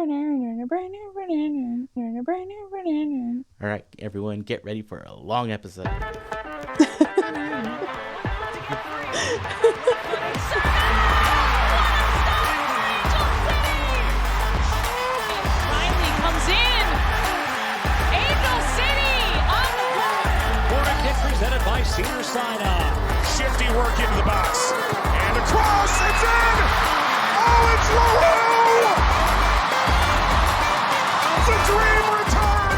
All right, everyone, get ready for a long episode. Presented by Cedar Sinai. Shifty work into the box. And across, it's in! Oh, it's low! The dream return!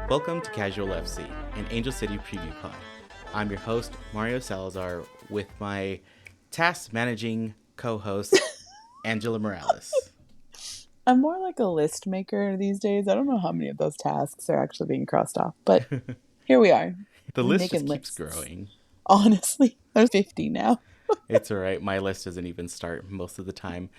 Welcome to Casual FC, an Angel City preview pod. I'm your host, Mario Salazar, with my task managing co-host, Angela Morales. I'm more like a list maker these days. I don't know how many of those tasks are actually being crossed off, but here we are. The list just keeps growing. Honestly, there's 50 now. It's all right. My list doesn't even start most of the time.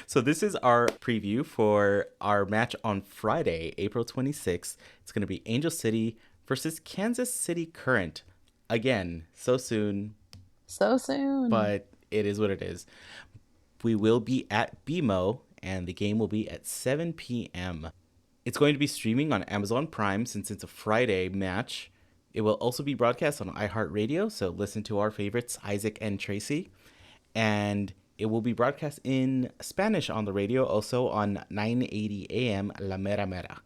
So this is our preview for our match on Friday, April 26th. It's going to be Angel City versus Kansas City Current. Again, so soon. So soon. But it is what it is. We will be at BMO, and the game will be at 7 p.m. It's going to be streaming on Amazon Prime since it's a Friday match. It will also be broadcast on iHeart Radio, so listen to our favorites, Isaac and Tracy. And it will be broadcast in Spanish on the radio, also on 980 AM La Mera Mera.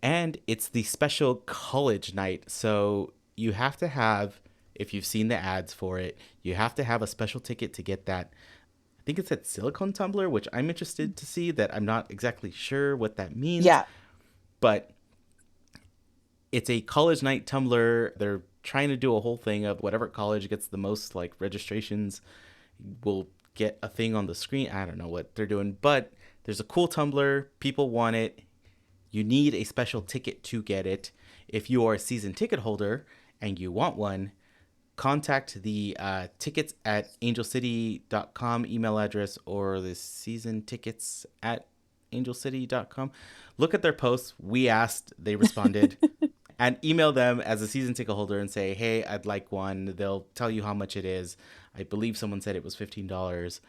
And it's the special college night, so you have to have, if you've seen the ads for it, you have to have a special ticket to get that. I think it's that silicone tumbler, which I'm interested to see, that I'm not exactly sure what that means. Yeah. But it's a college night tumbler. They're trying to do a whole thing of whatever college gets the most like registrations will get a thing on the screen. I don't know what they're doing, but there's a cool tumbler. People want it. You need a special ticket to get it. If you are a season ticket holder and you want one, contact the tickets at angelcity.com email address or the season tickets at angelcity.com. Look at their posts. We asked, they responded. And email them as a season ticket holder and say, hey, I'd like one. They'll tell you how much it is. I believe someone said it was $15.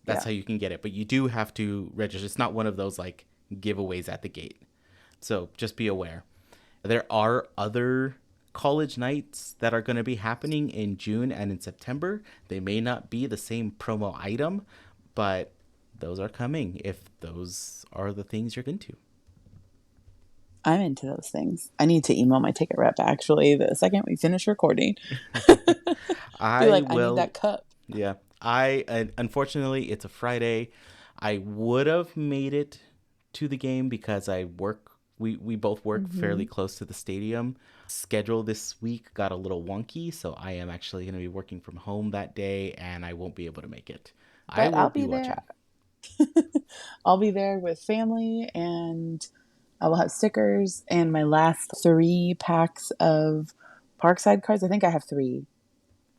That's how you can get it. But you do have to register. It's not one of those like giveaways at the gate. So just be aware. There are other college nights that are going to be happening in June and in September. They may not be the same promo item, but those are coming if those are the things you're into. I'm into those things. I need to email my ticket rep actually the second we finish recording. I need that cup. Yeah. Unfortunately, it's a Friday. I would have made it to the game because I work. We both work fairly close to the stadium. Schedule this week got a little wonky, so I am actually going to be working from home that day, and I won't be able to make it. But I'll be there. I'll be there with family, and I will have stickers and my last 3 packs of Parkside cards. I think I have 3.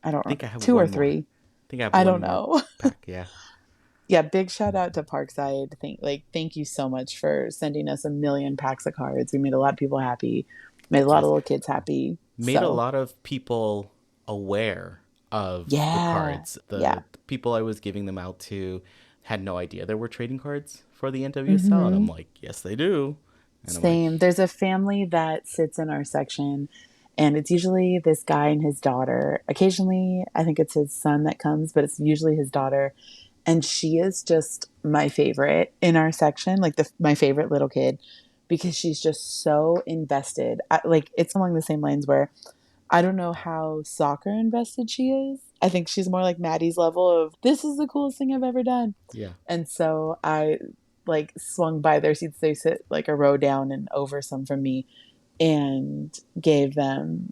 I don't know. 2 or 3. I think I have. I don't know. Pack, yeah. Yeah, big shout out to Parkside. Thank you so much for sending us 1 million packs of cards. We made a lot of people happy. Made a lot of little kids happy. Made a lot of people aware of the cards. The people I was giving them out to had no idea there were trading cards for the NWSL. And I'm like, yes, they do. And same. Like, there's a family that sits in our section, and it's usually this guy and his daughter. Occasionally, I think it's his son that comes, but it's usually his daughter. And she is just my favorite in our section, like my favorite little kid, because she's just so invested. It's along the same lines where I don't know how soccer invested she is. I think she's more like Maddie's level of, this is the coolest thing I've ever done. Yeah. And so I swung by their seats. They sit like a row down and over some from me, and gave them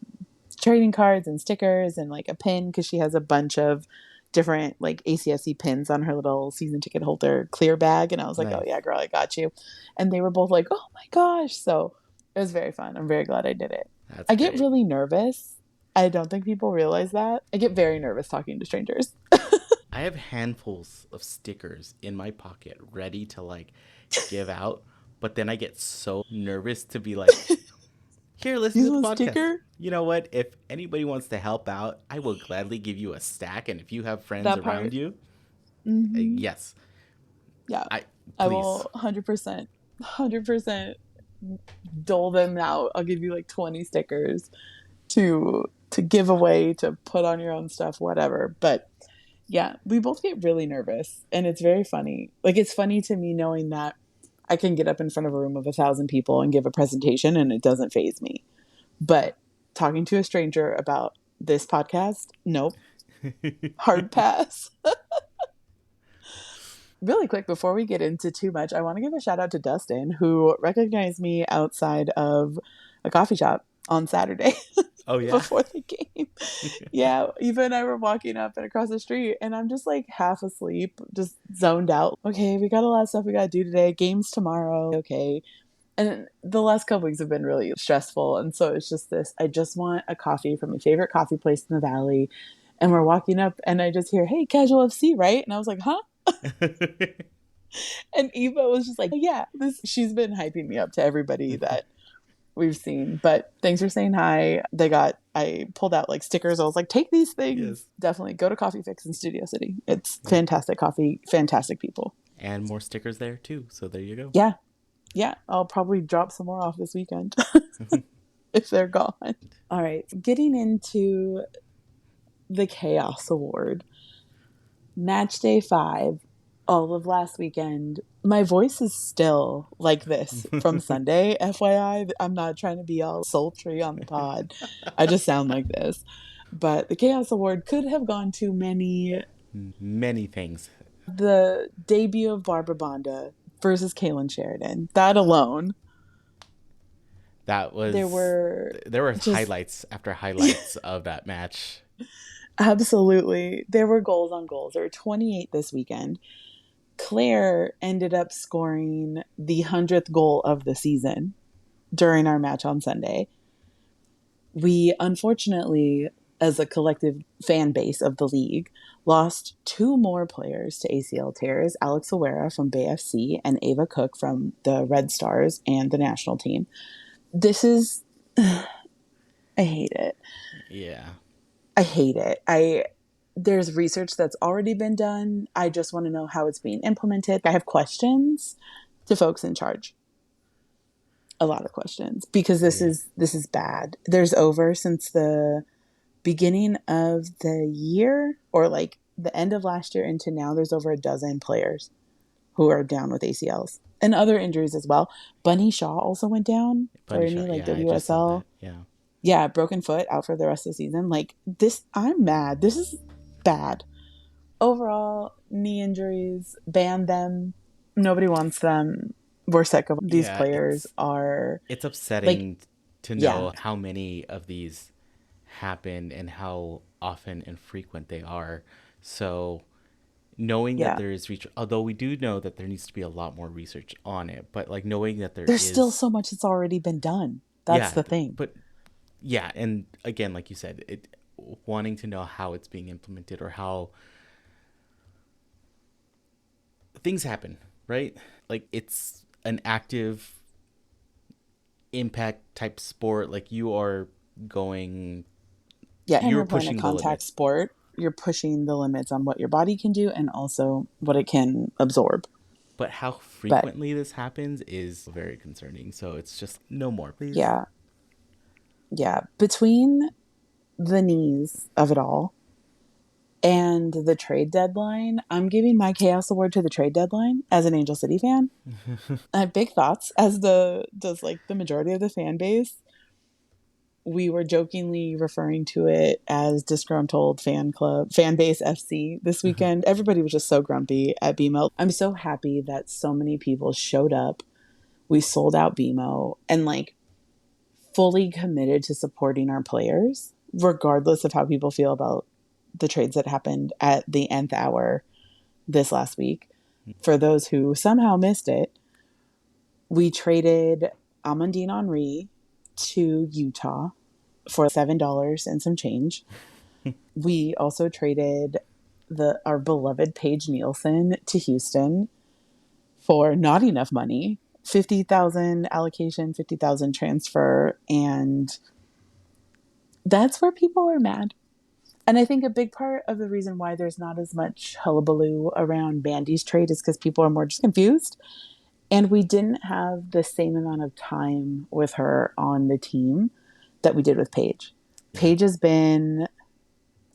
trading cards and stickers and like a pin, because she has a bunch of different like ACFC pins on her little season ticket holder clear bag. And I was like, nice. Oh yeah, girl, I got you. And they were both like, oh my gosh. So it was very fun. I'm very glad I did it. I get really nervous. I don't think people realize that. I get very nervous talking to strangers. I have handfuls of stickers in my pocket ready to like give out. But then I get so nervous to be like, Here, listen You to the want a podcast. sticker? You know what? If anybody wants to help out, I will gladly give you a stack. And if you have friends That around part. you, Mm-hmm. yes, Yeah. I I please. will 100% dole them out. I'll give you like 20 stickers to give away, to put on your own stuff, whatever. But yeah, we both get really nervous, and it's very funny. Like, it's funny to me knowing that I can get up in front of a room of 1,000 people and give a presentation and it doesn't faze me. But talking to a stranger about this podcast, nope. Hard pass. Really quick, before we get into too much, I want to give a shout out to Dustin, who recognized me outside of a coffee shop on Saturday Oh yeah. before the game. Yeah, Eva and I were walking up and across the street, and I'm just like half asleep, just zoned out. Okay, we got a lot of stuff we got to do today. Games tomorrow. Okay. And the last couple weeks have been really stressful. And so it's just this, I just want a coffee from my favorite coffee place in the Valley. And we're walking up and I just hear, hey, Casual FC, right? And I was like, huh? And Eva was just like, yeah, she's been hyping me up to everybody that we've seen. But thanks for saying hi. I pulled out like stickers. I was like, take these things. Yes. Definitely go to Coffee Fix in Studio City. It's fantastic coffee, fantastic people. And more stickers there too. So there you go. Yeah. Yeah. I'll probably drop some more off this weekend if they're gone. All right. Getting into the Chaos Award. Match day 5, all of last weekend. My voice is still like this from Sunday, FYI. I'm not trying to be all sultry on the pod. I just sound like this. But the Chaos Award could have gone to many things. The debut of Barbara Bonda versus Kaylin Sheridan. That alone. That was there were highlights after highlights of that match. Absolutely. There were goals on goals. There were 28 this weekend. Claire ended up scoring the 100th goal of the season during our match on Sunday. We, unfortunately, as a collective fan base of the league, lost 2 more players to ACL tears, Alex O'Wara from Bay FC and Ava Cook from the Red Stars and the national team. This is... I hate it. Yeah. I hate it. There's research that's already been done. I just want to know how it's being implemented. I have questions to folks in charge. A lot of questions, because this is bad. There's over, since the beginning of the year, or like the end of last year into now, there's over a dozen players who are down with ACLs and other injuries as well. Bunny Shaw also went down for any WSL. Yeah, broken foot, out for the rest of the season. Like, this, I'm mad. This is bad. Overall, knee injuries, ban them. Nobody wants them. We're sick of these players. It's upsetting to know how many of these happen and how often and frequent they are. So knowing that there is research, although we do know that there needs to be a lot more research on it, but like knowing that there's still so much that's already been done. That's the thing. But yeah, and again, like you said, wanting to know how it's being implemented or how things happen, right? Like, it's an active impact type sport. Like, you are going... Yeah, you're pushing a contact sport. You're pushing the limits on what your body can do and also what it can absorb. But how frequently this happens is very concerning. So it's just no more, please. Yeah. Yeah. Between the knees of it all and the trade deadline, I'm giving my Chaos Award to the trade deadline as an Angel City fan. I have big thoughts, as does like the majority of the fan base. We were jokingly referring to it as disgruntled fan base FC this weekend. Everybody was just so grumpy at BMO. I'm so happy that so many people showed up. We sold out BMO and like fully committed to supporting our players, regardless of how people feel about the trades that happened at the nth hour this last week. For those who somehow missed it, we traded Amandine Henry to Utah for $7 and some change. We also traded our beloved Paige Nielsen to Houston for not enough money. 50,000 allocation, 50,000 transfer, and that's where people are mad. And I think a big part of the reason why there's not as much hullabaloo around Bandy's trade is because people are more just confused. And we didn't have the same amount of time with her on the team that we did with Paige. Yeah. Paige has been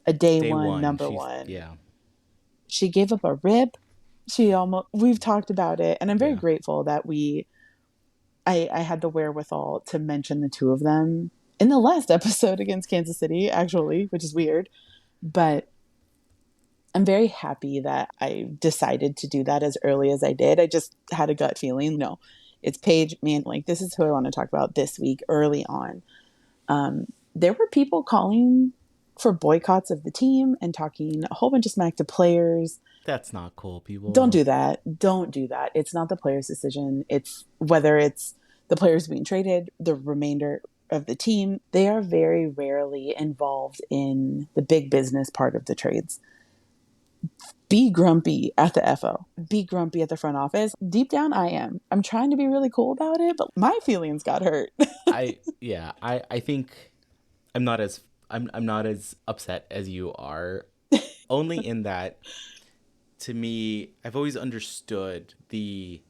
a day one, number She's, one. yeah. She gave up a rib. We've talked about it. And I'm very grateful that I had the wherewithal to mention the two of them in the last episode against Kansas City, actually, which is weird. But I'm very happy that I decided to do that as early as I did. I just had a gut feeling, no, it's Paige, man, like this is who I want to talk about this week early on. There were people calling for boycotts of the team and talking a whole bunch of smack to players. That's not cool, people. Don't do that. Don't do that. It's not the player's decision. It's whether it's the players being traded, the remainder of the team. They are very rarely involved in the big business part of the trades. Be grumpy at the FO. Be grumpy at the front office. Deep down, I am. I'm trying to be really cool about it, but my feelings got hurt. I think I'm not as upset as you are. Only in that, to me, I've always understood the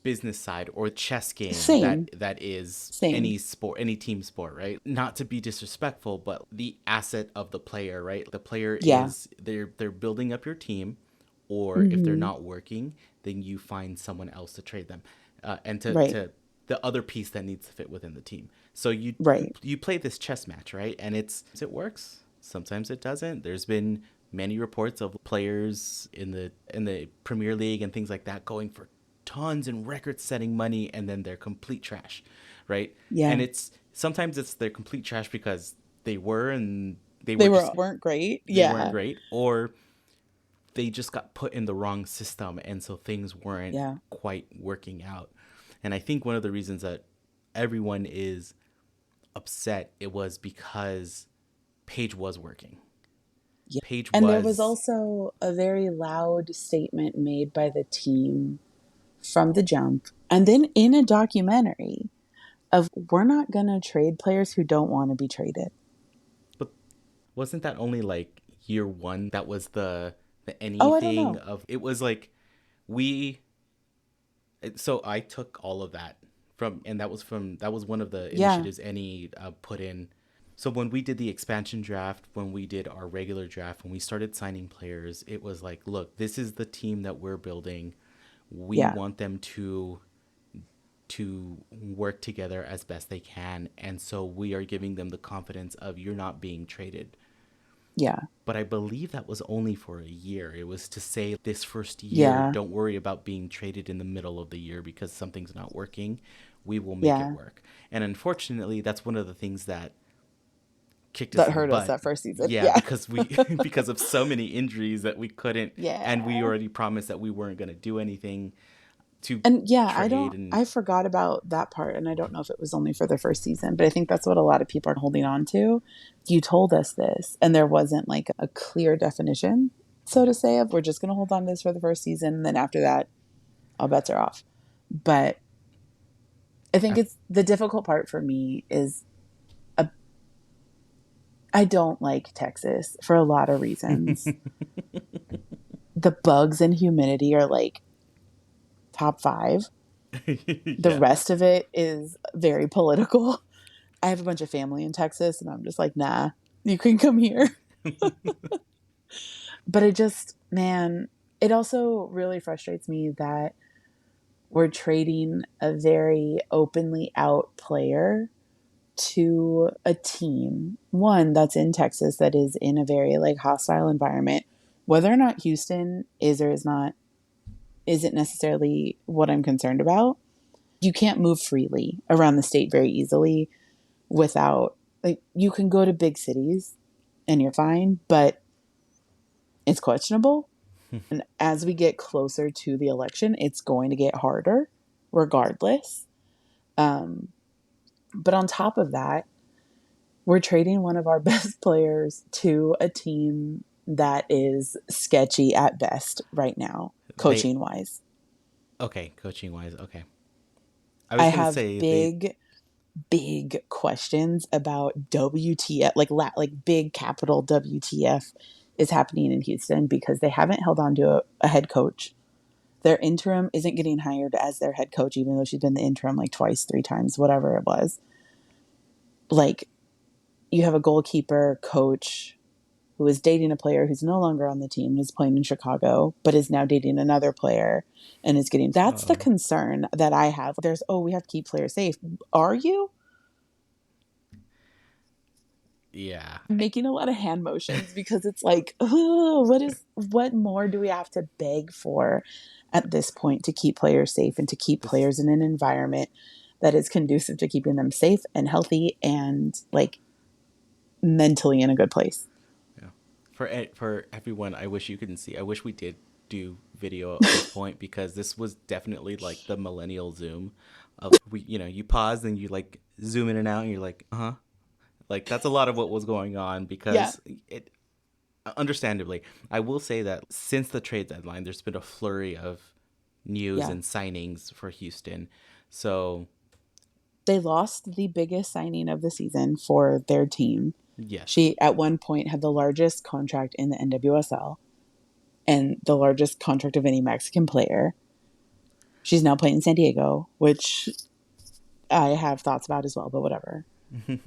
business side or chess game that is any sport, any team sport, right? Not to be disrespectful, but the asset of the player, right? The player is they're building up your team, or if they're not working, then you find someone else to trade them, and to the other piece that needs to fit within the team. So you play this chess match, right? And it works. Sometimes it doesn't. There's been many reports of players in the Premier League and things like that going for tons and record-setting money, and then they're complete trash, right? Yeah. And sometimes they're complete trash because they weren't great. They weren't great, or they just got put in the wrong system, and so things weren't quite working out. And I think one of the reasons that everyone is upset, it was because Paige was working. Yeah. There was also a very loud statement made by the team from the jump, and then in a documentary of, we're not going to trade players who don't want to be traded. But wasn't that only like year one? That was the anything of it. Was like so I took all of that that was one of the initiatives Annie put in. So when we did the expansion draft, when we did our regular draft, when we started signing players, it was like, look, this is the team that we're building. We want them to work together as best they can. And so we are giving them the confidence of, you're not being traded. Yeah. But I believe that was only for a year. It was to say, this first year, don't worry about being traded in the middle of the year because something's not working. We will make it work. And unfortunately, that's one of the things that kicked us hurt us that first season. Yeah, because of so many injuries that we couldn't. Yeah. And we already promised that we weren't going to do anything to trade. I forgot about that part, and I don't know if it was only for the first season, but I think that's what a lot of people are holding on to. You told us this, and there wasn't like a clear definition, so to say, of, we're just going to hold on to this for the first season, and then after that, all bets are off. But I think it's the difficult part for me is I don't like Texas for a lot of reasons. The bugs and humidity are like top 5. The rest of it is very political. I have a bunch of family in Texas, and I'm just like, nah, you can come here. But it also really frustrates me that we're trading a very openly out player to a team, one that's in Texas, that is in a very like hostile environment. Whether or not Houston is or is not isn't necessarily what I'm concerned about. You can't move freely around the state very easily without, like, you can go to big cities and you're fine, but it's questionable. And as we get closer to the election, it's going to get harder regardless. But on top of that, we're trading one of our best players to a team that is sketchy at best right now, coaching wise. Okay, coaching wise, okay. I I was gonna have say they. big questions about WTF, like big capital WTF is happening in Houston because they haven't held on to a head coach. Their interim isn't getting hired as their head coach, even though she's been the interim like twice, three times, whatever it was. Like, you have a goalkeeper coach who is dating a player who's no longer on the team and is playing in Chicago, but is now dating another player and is getting. That's the concern that I have. We have to keep players safe. Are you? Yeah. I'm making a lot of hand motions because it's like, oh, what more do we have to beg for at this point to keep players safe and to keep This. players in an environment that is conducive to keeping them safe and healthy and like mentally in a good place? Yeah. For everyone, I wish you couldn't see. I wish we did do video at this point because this was definitely like the millennial zoom of you pause and you like zoom in and out and you're like, uh-huh. Like that's a lot of what was going on Yeah. because it understandably, I will say that since the trade deadline, there's been a flurry of news Yeah. and signings for Houston. So, They lost the biggest signing of the season for their team. yes. She, at one point, had the largest contract in the NWSL and the largest contract of any Mexican player. She's now playing in San Diego, which I have thoughts about as well, but whatever.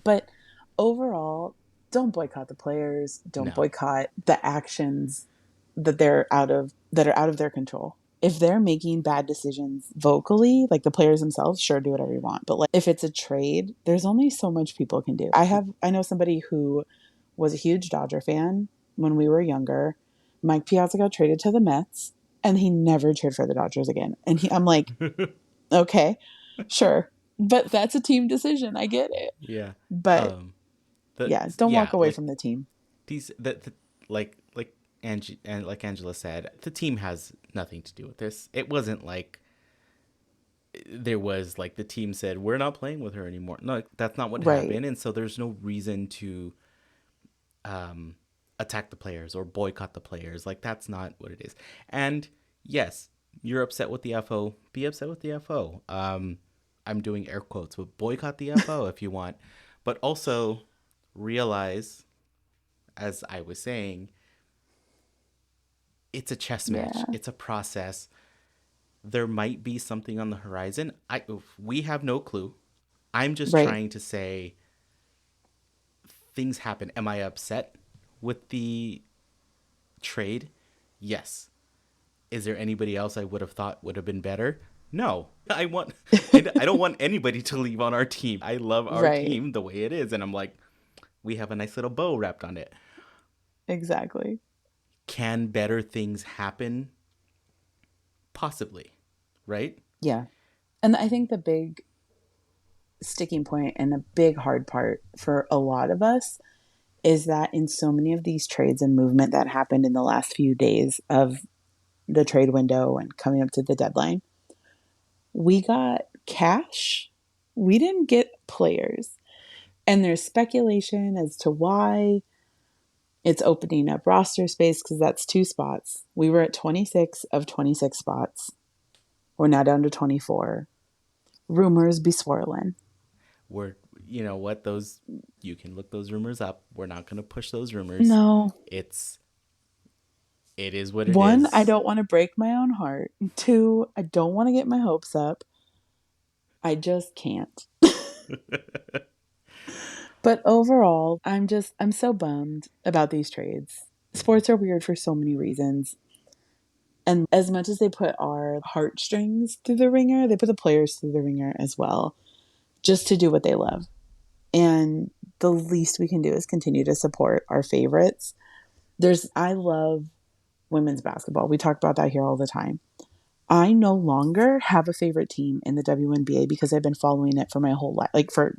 But overall, don't boycott the players. Don't No. boycott the actions that are out of their control. If they're making bad decisions vocally, like the players themselves, sure, do whatever you want. But like if it's a trade, there's only so much people can do. I know somebody who was a huge Dodger fan when we were younger. Mike Piazza got traded to the Mets, and he never cheered for the Dodgers again. I'm like, okay, sure, but that's a team decision. I get it, Yeah. but The yeah, don't yeah, walk away like from the team. these like Angie and like Angela said, the team has nothing to do with this. It wasn't like there was like the team said we're not playing with her anymore. No, that's not what Right, happened, and so there's no reason to attack the players or boycott the players. Like that's not what it is. And yes, you're upset with the FO. Be upset with the FO. I'm doing air quotes, but boycott the FO if you want. But also realize, as I was saying, it's a chess match. yeah, It's a process. There might be something on the horizon. We have no clue. I'm just right. trying to say things happen. Am I upset with the trade? Yes. Is there anybody else I would have thought would have been better? No. I don't want anybody to leave on our team. I love our Right, team the way it is, and I'm like, we have a nice little bow wrapped on it. exactly. Can better things happen? Possibly. Right? Yeah. And I think the big sticking point and a big hard part for a lot of us is that in so many of these trades and movement that happened in the last few days of the trade window and coming up to the deadline, we got cash. We didn't get players. And there's speculation as to why. It's opening up roster space because that's two spots. We were at 26 of 26 spots. We're now down to 24. Rumors be swirling. We're you know what those you can look those rumors up. We're not going to push those rumors. No. It's it is what it One, I is. don't want to break my own heart. Two, I don't want to get my hopes up. I just can't. But overall, I'm so bummed about these trades. Sports are weird for so many reasons. And as much as they put our heartstrings through the ringer, they put the players through the ringer as well, just to do what they love. And the least we can do is continue to support our favorites. I love women's basketball. We talk about that here all the time. I no longer have a favorite team in the WNBA because I've been following it for my whole life, like for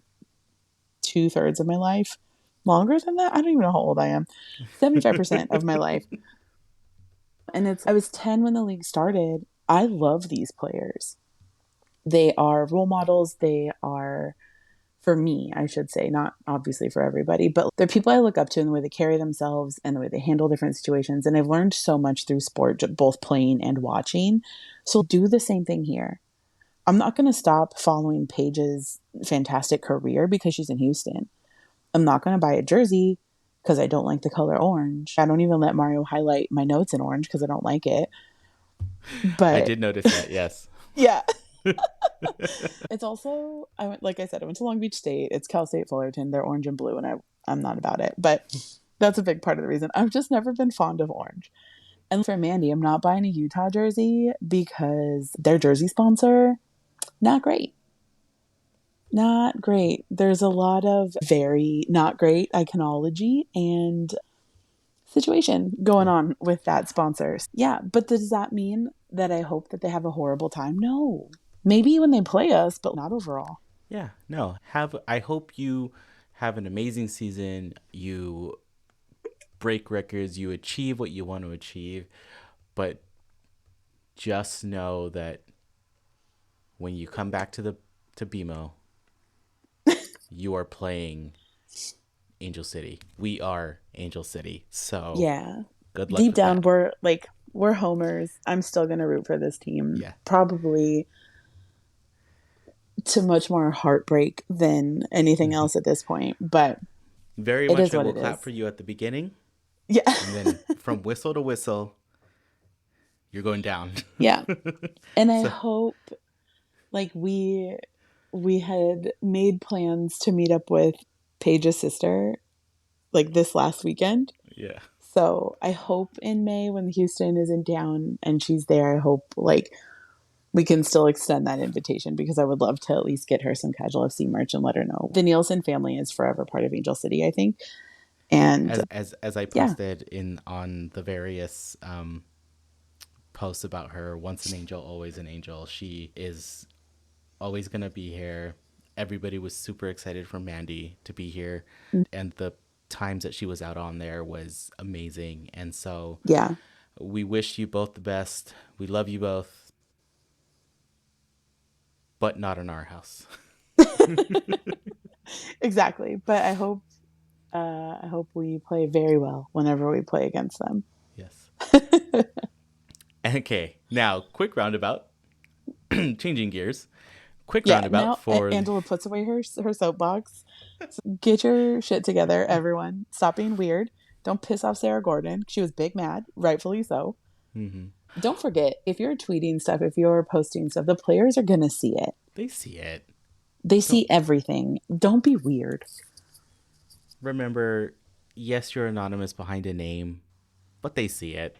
2/3 of my life. Longer than that? I don't even know how old I am. 75% of my life. And I was 10 when the league started. I love these players. They are role models. They are for me, I should say, not obviously for everybody, but they're people I look up to in the way they carry themselves and the way they handle different situations. And I've learned so much through sport, both playing and watching. So do the same thing here. I'm not going to stop following Paige's fantastic career because she's in Houston. I'm not going to buy a jersey because I don't like the color orange. I don't even let Mario highlight my notes in orange because I don't like it. But I did notice that, yes. yeah. It's also, like I said, I went to Long Beach State. It's Cal State Fullerton. They're orange and blue, and I'm not about it. But that's a big part of the reason. I've just never been fond of orange. And for Mandy, I'm not buying a Utah jersey because their jersey sponsor, not great. Not great. There's a lot of very not great iconology and situation going on with that sponsor. Yeah, but does that mean that I hope that they have a horrible time? No. Maybe when they play us, but not overall. Yeah, no. I hope you have an amazing season. You break records, you achieve what you want to achieve, but just know that when you come back to BMO, you are playing Angel City. We are Angel City. So yeah, good luck. Deep down, we're homers. I'm still gonna root for this team. Yeah, probably to much more heartbreak than anything else at this point. But very much I will clap for you at the beginning. Yeah, and then from whistle to whistle, you're going down. Yeah, and I hope, like we had made plans to meet up with Paige's sister, like this last weekend. Yeah. So I hope in May when Houston isn't down and she's there, I hope like we can still extend that invitation because I would love to at least get her some Casual FC merch and let her know. The Nielsen family is forever part of Angel City, I think. And as I posted on the various posts about her, once an angel, always an angel. She is always going to be here. Everybody was super excited for Mandy to be here. And the times that she was out on there was amazing. And so we wish you both the best. We love you both, but not in our house. Exactly. But I hope we play very well whenever we play against them. Yes. Okay. Now, quick roundabout. Changing gears. Quick roundabout now, for Angela puts away her soapbox. Get your shit together, everyone. Stop being weird. Don't piss off Sarah Gordon. She was big mad, rightfully so. Mm-hmm. Don't forget, if you're tweeting stuff, if you're posting stuff, the players are gonna see it. They see it. They see everything. Don't be weird. Remember, yes, you're anonymous behind a name, but they see it,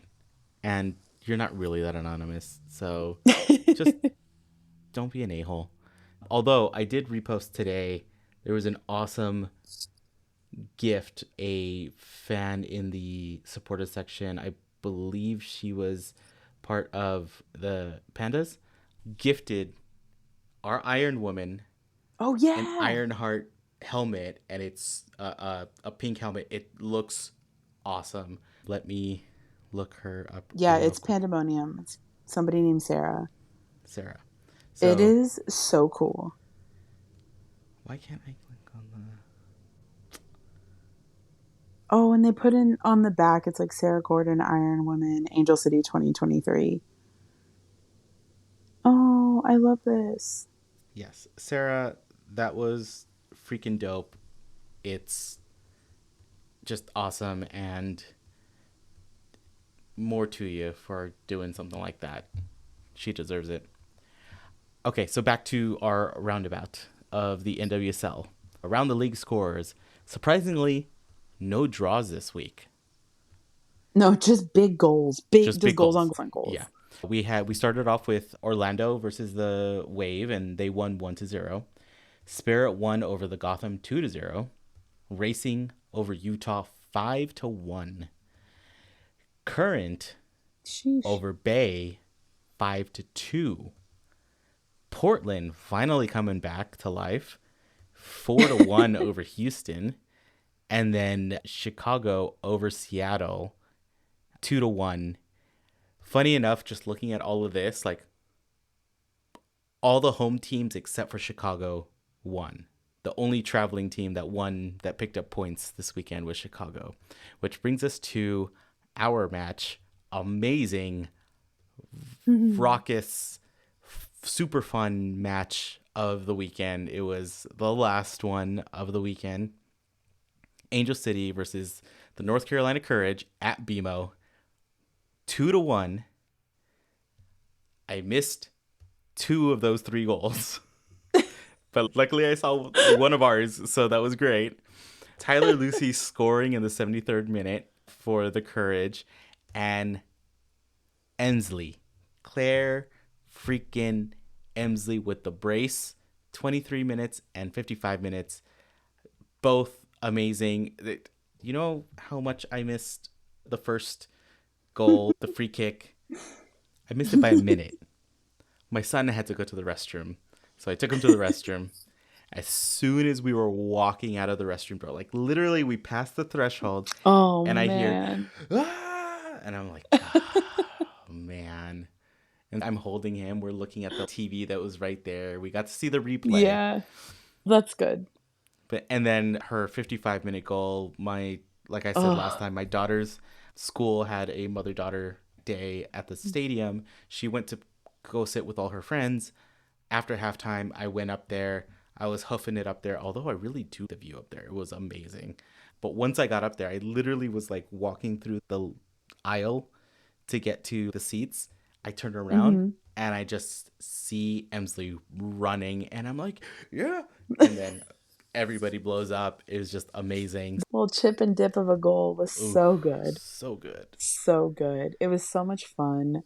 and you're not really that anonymous. So just don't be an a-hole. Although I did repost today, there was an awesome gift. A fan in the supporter section, I believe she was part of the Pandas, gifted our Iron Woman an Iron Heart helmet, and it's a pink helmet. It looks awesome. Let me look her up. Yeah, it's Pandemonium. It's somebody named Sarah. So, it is so cool. Why can't I click on the... Oh, and they put in on the back, it's like Sarah Gordon, Iron Woman, Angel City 2023. Oh, I love this. Yes, Sarah, that was freaking dope. It's just awesome, and more to you for doing something like that. She deserves it. Okay, so back to our roundabout of the NWSL. Around the league scores, surprisingly, no draws this week. No, just big goals. Just big goals on front goals. Yeah. We started off with Orlando versus the Wave, and they won 1-0. Spirit won over the Gotham 2-0. Racing over Utah 5-1. Current over Bay 5-2. Portland finally coming back to life 4-1 over Houston. And then Chicago over Seattle 2-1. Funny enough, just looking at all of this, like all the home teams except for Chicago won. the only traveling team that picked up points this weekend was Chicago, which brings us to our match. Amazing, raucous, super fun match of the weekend. It was the last one of the weekend. Angel City versus the North Carolina Courage at BMO. 2-1. I missed 2 of those 3 goals. But luckily I saw one of ours, so that was great. Tyler Lucy scoring in the 73rd minute for the Courage. And Emslie. Claire freaking Emslie with the brace. 23 minutes and 55 minutes. Both amazing. You know how much I missed the first goal, the free kick? I missed it by a minute. My son had to go to the restroom. So I took him to the restroom. As soon as we were walking out of the restroom door, like literally we passed the threshold. And I hear, ah! And I'm like, oh, man. And I'm holding him. We're looking at the TV that was right there. We got to see the replay. Yeah, that's good. And then her 55-minute goal, like I said last time, my daughter's school had a mother-daughter day at the stadium. She went to go sit with all her friends. After halftime, I went up there. I was hoofing it up there, although I really do the view up there. It was amazing. But once I got up there, I literally was like walking through the aisle to get to the seats. I turned around and I just see Emslie running and I'm like, yeah. And then everybody blows up. It was just amazing. Well, chip and dip of a goal was so good. So good. So good. It was so much fun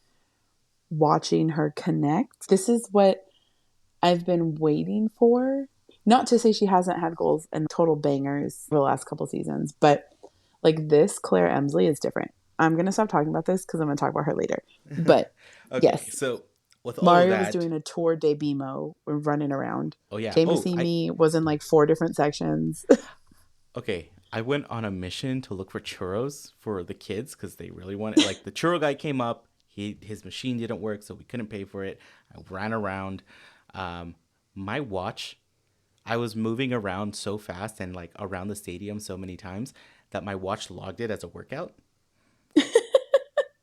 watching her connect. This is what I've been waiting for. Not to say she hasn't had goals and total bangers for the last couple seasons, but like this Claire Emslie is different. I'm going to stop talking about this because I'm going to talk about her later. But okay, yes. So with all Mario that, was doing a tour de BMO, running around. Oh, yeah. Came to see me, was in like 4 different sections. Okay. I went on a mission to look for churros for the kids because they really wanted, like the churro guy came up. His machine didn't work, so we couldn't pay for it. I ran around. My watch, I was moving around so fast and like around the stadium so many times that my watch logged it as a workout.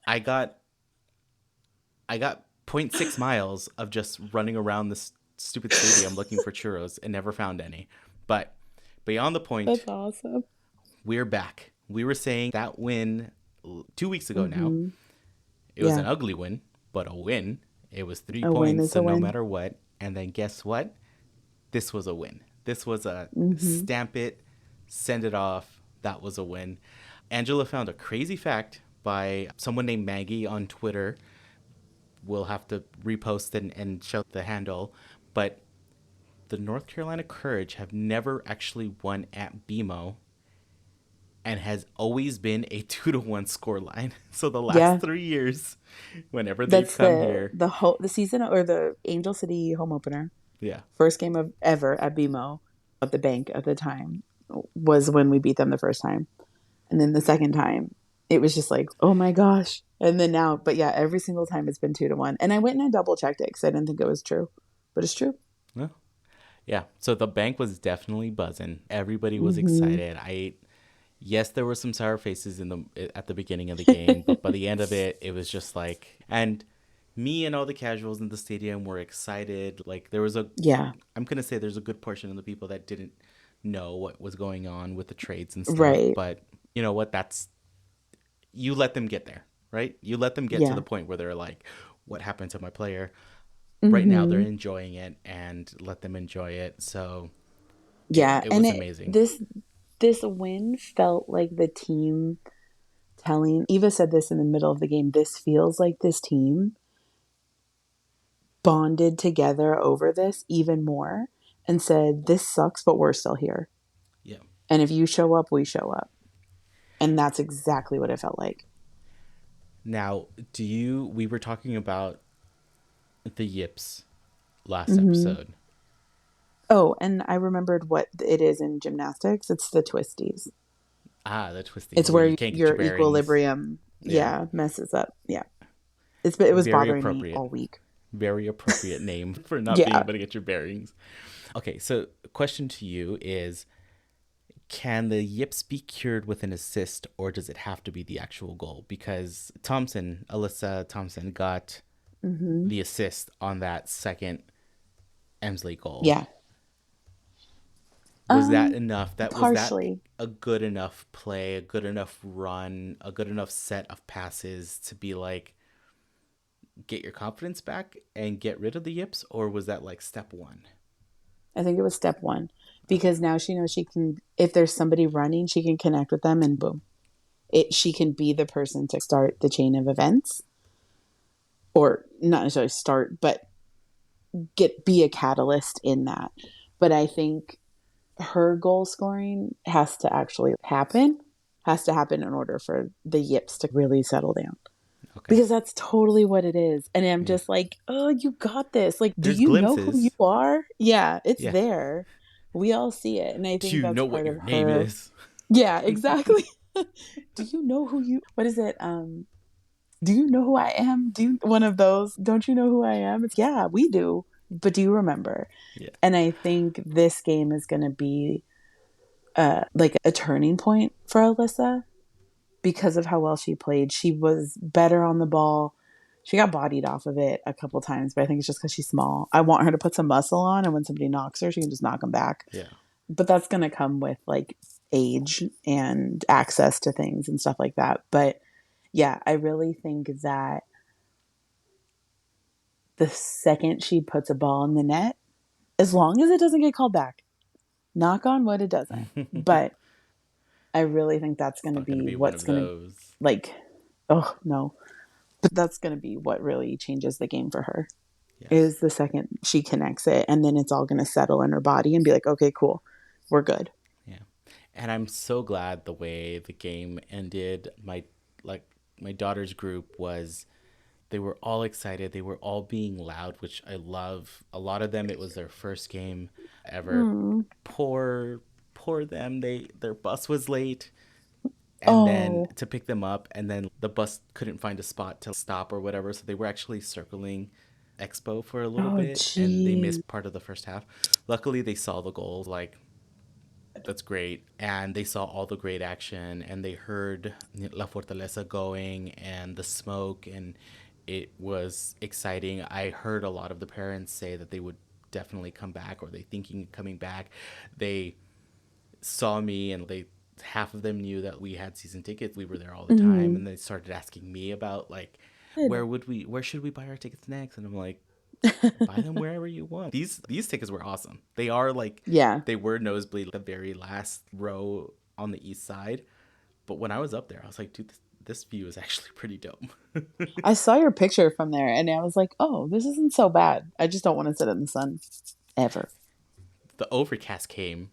I got 0.6 miles of just running around this stupid stadium looking for churros and never found any. But beyond the point, That's awesome. We're back. We were saying that win 2 weeks ago now. It was an ugly win, but a win. It was 3 points, so no matter what. And then guess what? This was a win. This was a stamp it, send it off. That was a win. Angela found a crazy fact by someone named Maggie on Twitter. We'll have to repost and show the handle. But the North Carolina Courage have never actually won at BMO and has always been a 2-1 scoreline. So the last 3 years, whenever they've come here. The season or the Angel City home opener. Yeah. First game of ever at BMO at the bank at the time was when we beat them the first time. And then the second time, it was just like, oh my gosh. And then now, but yeah, every single time it's been 2-1. And I went and I double checked it because I didn't think it was true. But it's true. No. Yeah. So the bank was definitely buzzing. Everybody was excited. Yes, there were some sour faces at the beginning of the game, but by the end of it, it was just like, and me and all the casuals in the stadium were excited. Like there was I'm going to say there's a good portion of the people that didn't know what was going on with the trades and stuff. Right. But you know what? You let them get there, right? You let them get to the point where they're like, what happened to my player? Right now they're enjoying it and let them enjoy it. So it was amazing. This win felt like the team telling, Eva said this in the middle of the game, this feels like this team bonded together over this even more and said, this sucks, but we're still here. Yeah. And if you show up, we show up. And that's exactly what it felt like. Now, we were talking about the yips last episode. Oh, and I remembered what it is in gymnastics. It's the twisties. Ah, the twisties. It's where your equilibrium, messes up. Yeah. It was bothering me all week. Very appropriate name for not being able to get your bearings. Okay, so question to you is, can the yips be cured with an assist, or does it have to be the actual goal? Because Alyssa Thompson got the assist on that second Emslie goal. Yeah. Was that enough? Was that Partially. a good enough play, a good enough run, a good enough set of passes to be like, get your confidence back and get rid of the yips? Or was that like step one? I think it was step one, because now she knows she can, if there's somebody running, she can connect with them and boom. She can be the person to start the chain of events, or not necessarily start, but be a catalyst in that. But I think her goal scoring has to happen in order for the yips to really settle down. Okay. Because that's totally what it is. And I'm just like, oh, you got this. Like, do There's you know who you glimpses. are? Yeah, it's Yeah. there. We all see it. And I Do think you that's know what part your of name her. is? Yeah, exactly. Do you know what is it? Do you know who I am? One of those, don't you know who I am? It's, yeah, we do. But do you remember? Yeah. And I think this game is going to be like a turning point for Alyssa because of how well she played. She was better on the ball. She got bodied off of it a couple times, but I think it's just because she's small. I want her to put some muscle on, and when somebody knocks her, she can just knock them back. Yeah. But that's going to come with like age and access to things and stuff like that. But yeah, I really think that the second she puts a ball in the net, as long as it doesn't get called back, knock on wood, it doesn't. But I really think that's going to Not going to be be one what's of going to, those. like, oh no. But that's going to be what really changes the game for her. Yes. Is the second she connects it, and then it's all going to settle in her body and be like, okay, cool, we're good. Yeah. And I'm so glad the way the game ended. My daughter's group was, they were all excited. They were all being loud, which I love. A lot of them, it was their first game ever. Poor them. Their bus was late. And then to pick them up, and then the bus couldn't find a spot to stop or whatever. So they were actually circling Expo for a little bit, and they missed part of the first half. Luckily, they saw the goals, like, that's great. And they saw all the great action, and they heard La Fortaleza going and the smoke, and it was exciting. I heard a lot of the parents say that they would definitely come back, or they thinking of coming back. They saw me, and half of them knew that we had season tickets. We were there all the time, and they started asking me about like, where should we buy our tickets next? And I'm like, buy them wherever you want. These tickets were awesome. They are like, Yeah. they were nosebleed, the very last row on the east side. But when I was up there, I was like, dude, this view is actually pretty dope. I saw your picture from there, and I was like, oh, this isn't so bad. I just don't want to sit in the sun ever. The overcast came.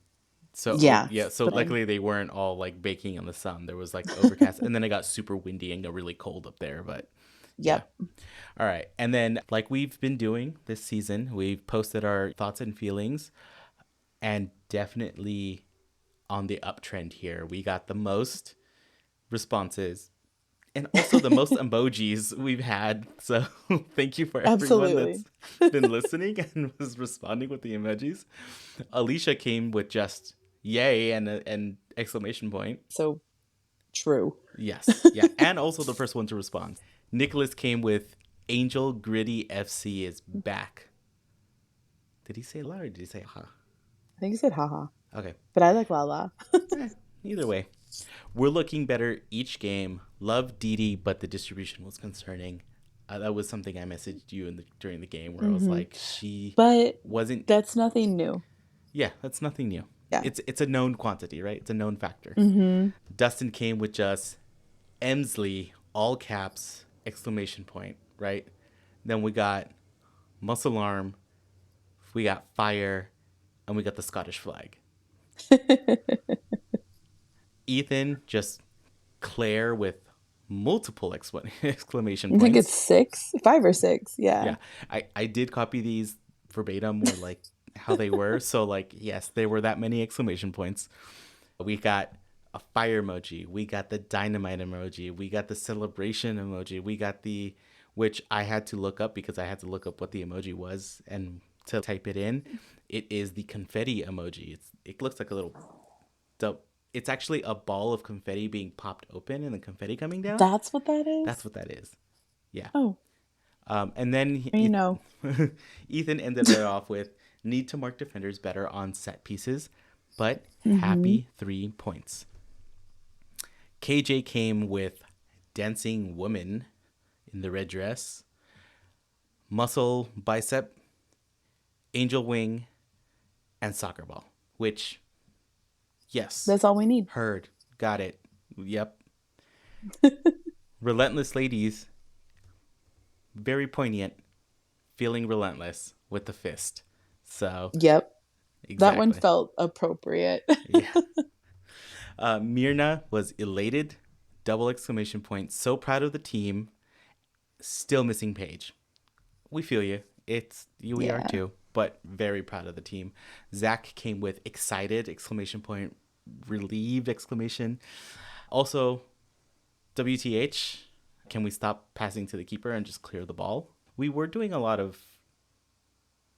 So Yeah. So luckily they weren't all like baking in the sun. There was like overcast, and then it got super windy and got really cold up there. But Yep. yeah. All right. And then, like we've been doing this season, we've posted our thoughts and feelings, and definitely on the uptrend here. We got the most responses and also the most emojis we've had. So thank you for everyone Absolutely. that's been listening and was responding with the emojis. Alicia came with just yay and an exclamation point. So true. Yes. Yeah. And also the first one to respond. Nicholas came with Angel Gritty FC is back. Did he say la or did he say ha? I think he said haha. Okay. But I like la. Either way. We're looking better each game. Love Didi, but the distribution was concerning. That was something I messaged you during the game where I was like, But wasn't. That's nothing new. Yeah, that's nothing new. Yeah. It's a known quantity, right? It's a known factor. Dustin came with just Emslie, all caps, exclamation point, right? Then we got Muscle Arm, we got Fire, and we got the Scottish flag. Ethan, just Claire with multiple exclamation points. I think it's 5 or 6. Yeah. Yeah. I did copy these verbatim or like how they were. So like, yes, there were that many exclamation points. We got a fire emoji. We got the dynamite emoji. We got the celebration emoji. We got which I had to look up because I had to look up what the emoji was and to type it in. It is the confetti emoji. It looks like a little... It's actually a ball of confetti being popped open and the confetti coming down. That's what that is? That's what that is. Yeah. Oh. And then Ethan ended it off with, need to mark defenders better on set pieces, but happy 3 points. KJ came with dancing woman in the red dress, muscle bicep, angel wing, and soccer ball, which, yes. That's all we need. Heard. Got it. Yep. Relentless ladies. Very poignant. Feeling relentless with the fist. So. Yep. Exactly. That one felt appropriate. Yeah. Mirna was elated. Double exclamation point. So proud of the team. Still missing Paige. We feel you. We are too. But very proud of the team. Zach came with excited exclamation point. Relieved exclamation. Also, WTH, can we stop passing to the keeper and just clear the ball? We were doing a lot of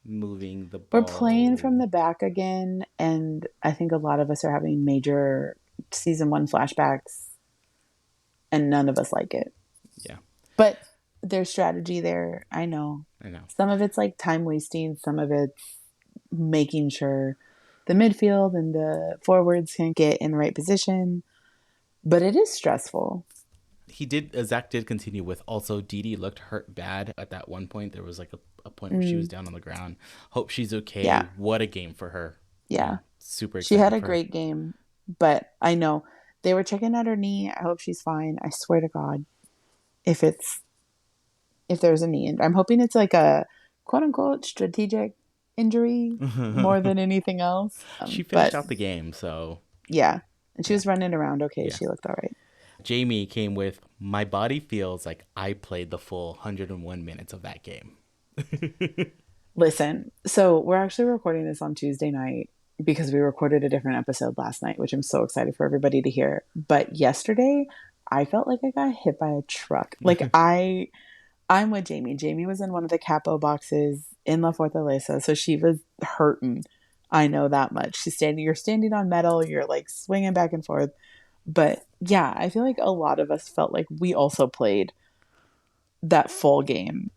moving the ball. We're playing from the back again, and I think a lot of us are having major season 1 flashbacks, and none of us like it. Yeah. But there's strategy there. I know. Some of it's like time wasting. Some of it's making sure the midfield and the forwards can get in the right position. But it is stressful. Zach did continue with also Didi looked hurt bad at that one point. There was like a point where she was down on the ground. Hope she's okay. Yeah. What a game for her. Yeah. Super excited. She had a great game, but I know they were checking out her knee. I hope she's fine. I swear to God, if there's a knee, and I'm hoping it's like a quote unquote strategic injury more than anything else. She finished out the game, so yeah. And she was running around okay. Yeah. She looked all right. Jamie came with, my body feels like I played the full 101 minutes of that game. Listen, so we're actually recording this on Tuesday night because we recorded a different episode last night, which I'm so excited for everybody to hear. But yesterday, I felt like I got hit by a truck. Like I'm with Jamie. Jamie was in one of the capo boxes in La Fortaleza, so she was hurting. I know that much. You're standing on metal, you're like swinging back and forth. But yeah, I feel like a lot of us felt like we also played that full game.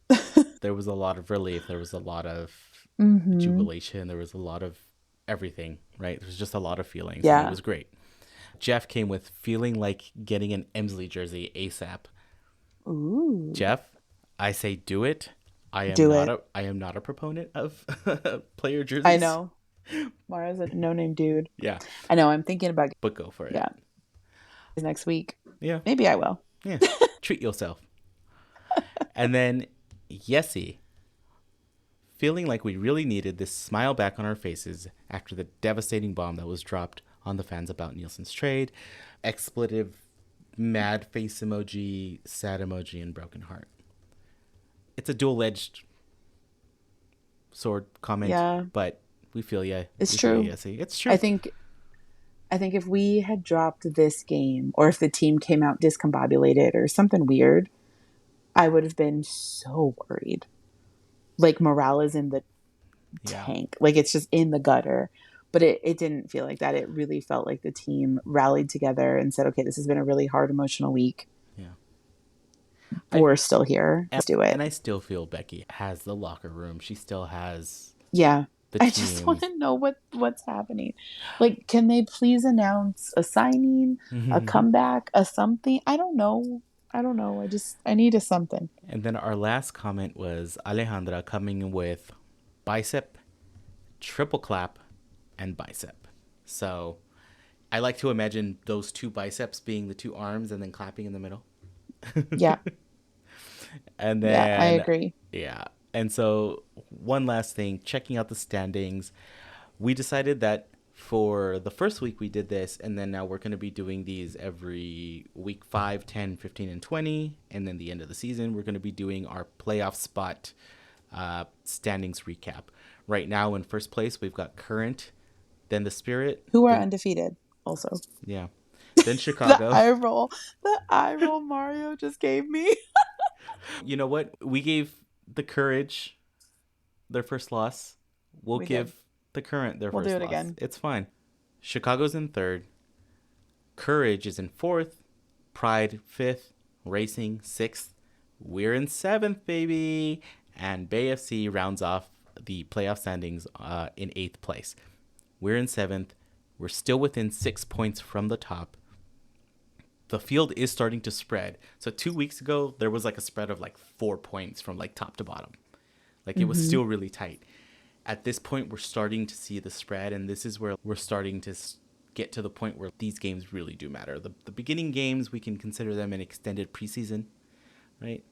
There was a lot of relief. There was a lot of jubilation. There was a lot of everything, right? There was just a lot of feelings. Yeah. And it was great. Jeff came with feeling like getting an Emslie jersey ASAP. Ooh. Jeff, I say do it. I am not a proponent of player jerseys. I know. Mara's a no-name dude. Yeah. I know. I'm thinking about... But go for it. Yeah. Next week. Yeah. Maybe I will. Yeah. Treat yourself. And then Yessie, feeling like we really needed this smile back on our faces after the devastating bomb that was dropped on the fans about Nielsen's trade. Expletive, mad face emoji, sad emoji, and broken heart. It's a dual-edged sword comment, but we feel ya. It's true. Yessie. It's true. I think if we had dropped this game, or if the team came out discombobulated or something weird, I would have been so worried. Like morale is in the tank. Like it's just in the gutter. But it didn't feel like that. It really felt like the team rallied together and said, okay, this has been a really hard emotional week. Yeah. We're still here. Let's do it. And I still feel Becky has the locker room. She still has I just want to know what's happening. Like, can they please announce a signing, a comeback, a something? I don't know. I need a something. And then our last comment was Alejandra coming with bicep, triple clap, and bicep. So I like to imagine those two biceps being the two arms and then clapping in the middle. Yeah. And then... I agree. Yeah. And so one last thing, checking out the standings. We decided that for the first week we did this, and then now we're going to be doing these every week 5, 10, 15, and 20. And then the end of the season, we're going to be doing our playoff spot standings recap. Right now in first place, we've got Current, then the Spirit. Who are undefeated also. Yeah. Then Chicago. The eye roll Mario just gave me. You know what? We gave the Courage their first loss. We'll give the Current their We'll first do it loss. again. It's fine. Chicago's in third. Courage is in fourth. Pride fifth. Racing sixth. We're in seventh, baby. And Bay FC rounds off the playoff standings in eighth place. We're in seventh. We're still within 6 points from the top. The field is starting to spread. So 2 weeks ago, there was like a spread of like 4 points from like top to bottom. Like it was still really tight. At this point, we're starting to see the spread, and this is where we're starting to get to the point where these games really do matter. The beginning games, we can consider them an extended preseason, right?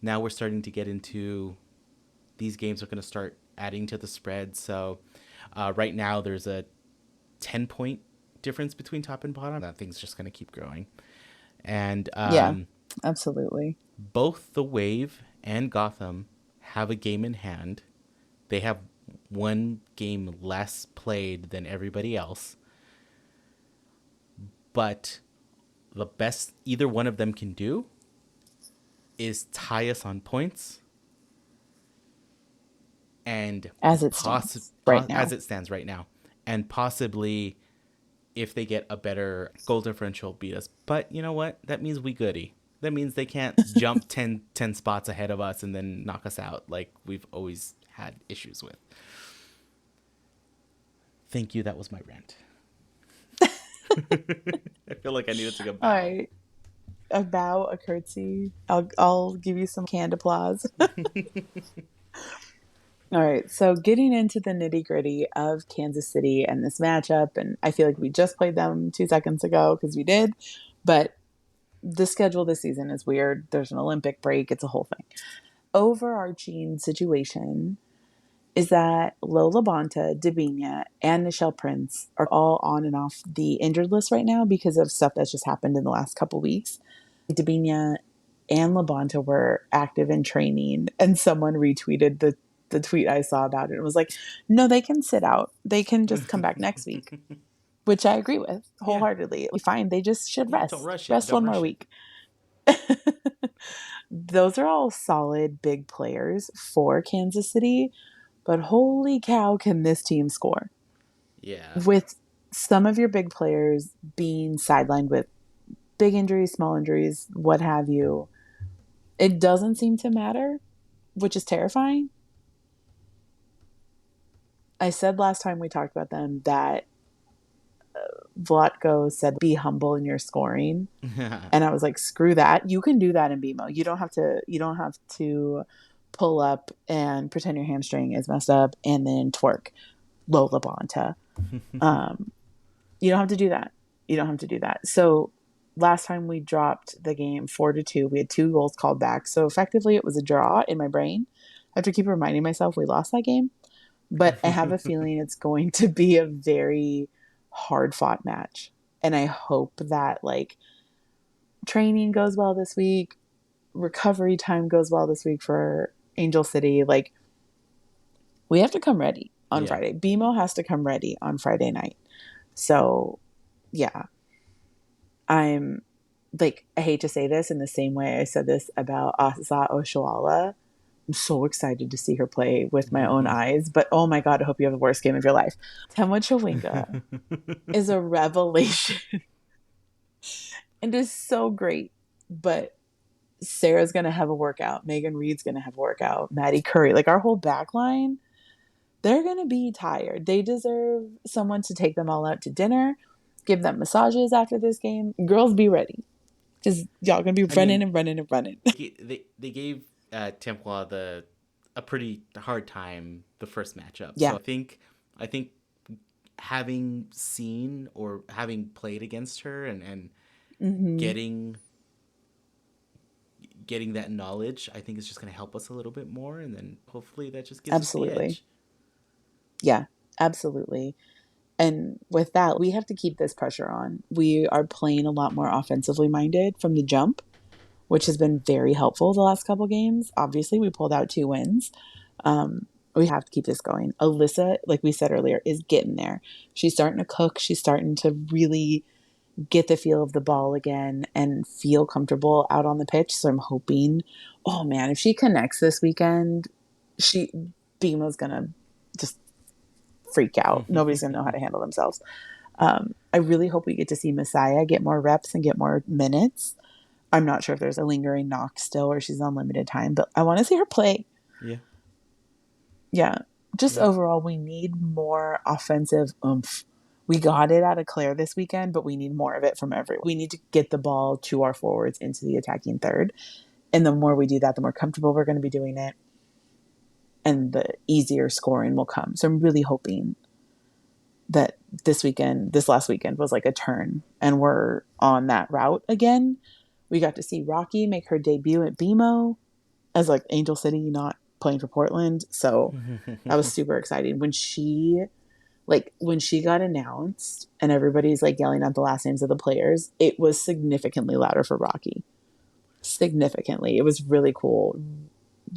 Now we're starting to get into these games are going to start adding to the spread. So right now there's a 10-point difference between top and bottom. That thing's just going to keep growing. And Yeah, absolutely. both the Wave and Gotham have a game in hand. They have one game less played than everybody else. But the best either one of them can do is tie us on points. And As it stands right now. As it stands right now. And possibly, if they get a better goal differential, beat us. But you know what? That means we goody. That means they can't jump 10 spots ahead of us and then knock us out like we've always had issues with. Thank you. That was my rant. I feel like I needed to go back. All right. A bow, a curtsy. I'll give you some canned applause. All right. So getting into the nitty gritty of Kansas City and this matchup, and I feel like we just played them 2 seconds ago because we did, but the schedule this season is weird. There's an Olympic break. It's a whole thing. Overarching situation is that Lola Bonta, Dabinia, and Nichelle Prince are all on and off the injured list right now because of stuff that's just happened in the last couple weeks. Dabinia and LaBonta were active in training, and someone retweeted the tweet I saw about it. It was like, no, they can sit out. They can just come back next week, which I agree with wholeheartedly. Yeah. Fine. They just should rest. Don't rush it. Rest Don't one rush more it. week. Those are all solid big players for Kansas City, but holy cow, can this team score? Yeah. With some of your big players being sidelined with big injuries, small injuries, what have you, it doesn't seem to matter, which is terrifying. I said last time we talked about them that Vlatko said, be humble in your scoring. And I was like, screw that. You can do that in BMO. You don't have to pull up and pretend your hamstring is messed up and then twerk Lola Bonta. You don't have to do that. You don't have to do that. So last time we dropped the game 4-2. We had 2 goals called back. So effectively it was a draw in my brain. I have to keep reminding myself we lost that game. But I have a feeling it's going to be a very hard-fought match. And I hope that, like, training goes well this week, recovery time goes well this week for Angel City. Like, we have to come ready on Friday. BMO has to come ready on Friday night. So, yeah. I'm, like, I hate to say this in the same way I said this about Asa Oshoala. I'm so excited to see her play with my own eyes. But, oh, my God, I hope you have the worst game of your life. Temwa Chawinga is a revelation and is so great. But Sarah's going to have a workout. Megan Reid's going to have a workout. Maddie Curry. Like, our whole back line, they're going to be tired. They deserve someone to take them all out to dinner, give them massages after this game. Girls, be ready. Because y'all going to be running. They gave Temwa a pretty hard time the first matchup. Yeah. So I think having seen or having played against her and getting that knowledge, I think is just going to help us a little bit more, and then hopefully that just gives us the edge. Yeah, absolutely. And with that, we have to keep this pressure on. We are playing a lot more offensively minded from the jump, which has been very helpful the last couple games. Obviously, we pulled out 2 wins. We have to keep this going. Alyssa, like we said earlier, is getting there. She's starting to cook. She's starting to really get the feel of the ball again and feel comfortable out on the pitch. So I'm hoping, oh man, if she connects this weekend, BMO's going to just freak out. Nobody's going to know how to handle themselves. I really hope we get to see Messiah get more reps and get more minutes. I'm not sure if there's a lingering knock still or she's on limited time, but I want to see her play. Yeah. Yeah. Just overall, we need more offensive oomph. We got it out of Claire this weekend, but we need more of it from everyone. We need to get the ball to our forwards into the attacking third. And the more we do that, the more comfortable we're going to be doing it. And the easier scoring will come. So I'm really hoping that this last weekend was like a turn and we're on that route again. We got to see Rocky make her debut at BMO as like Angel City, not playing for Portland. So that was super exciting. When she got announced and everybody's like yelling out the last names of the players, it was significantly louder for Rocky. Significantly. It was really cool.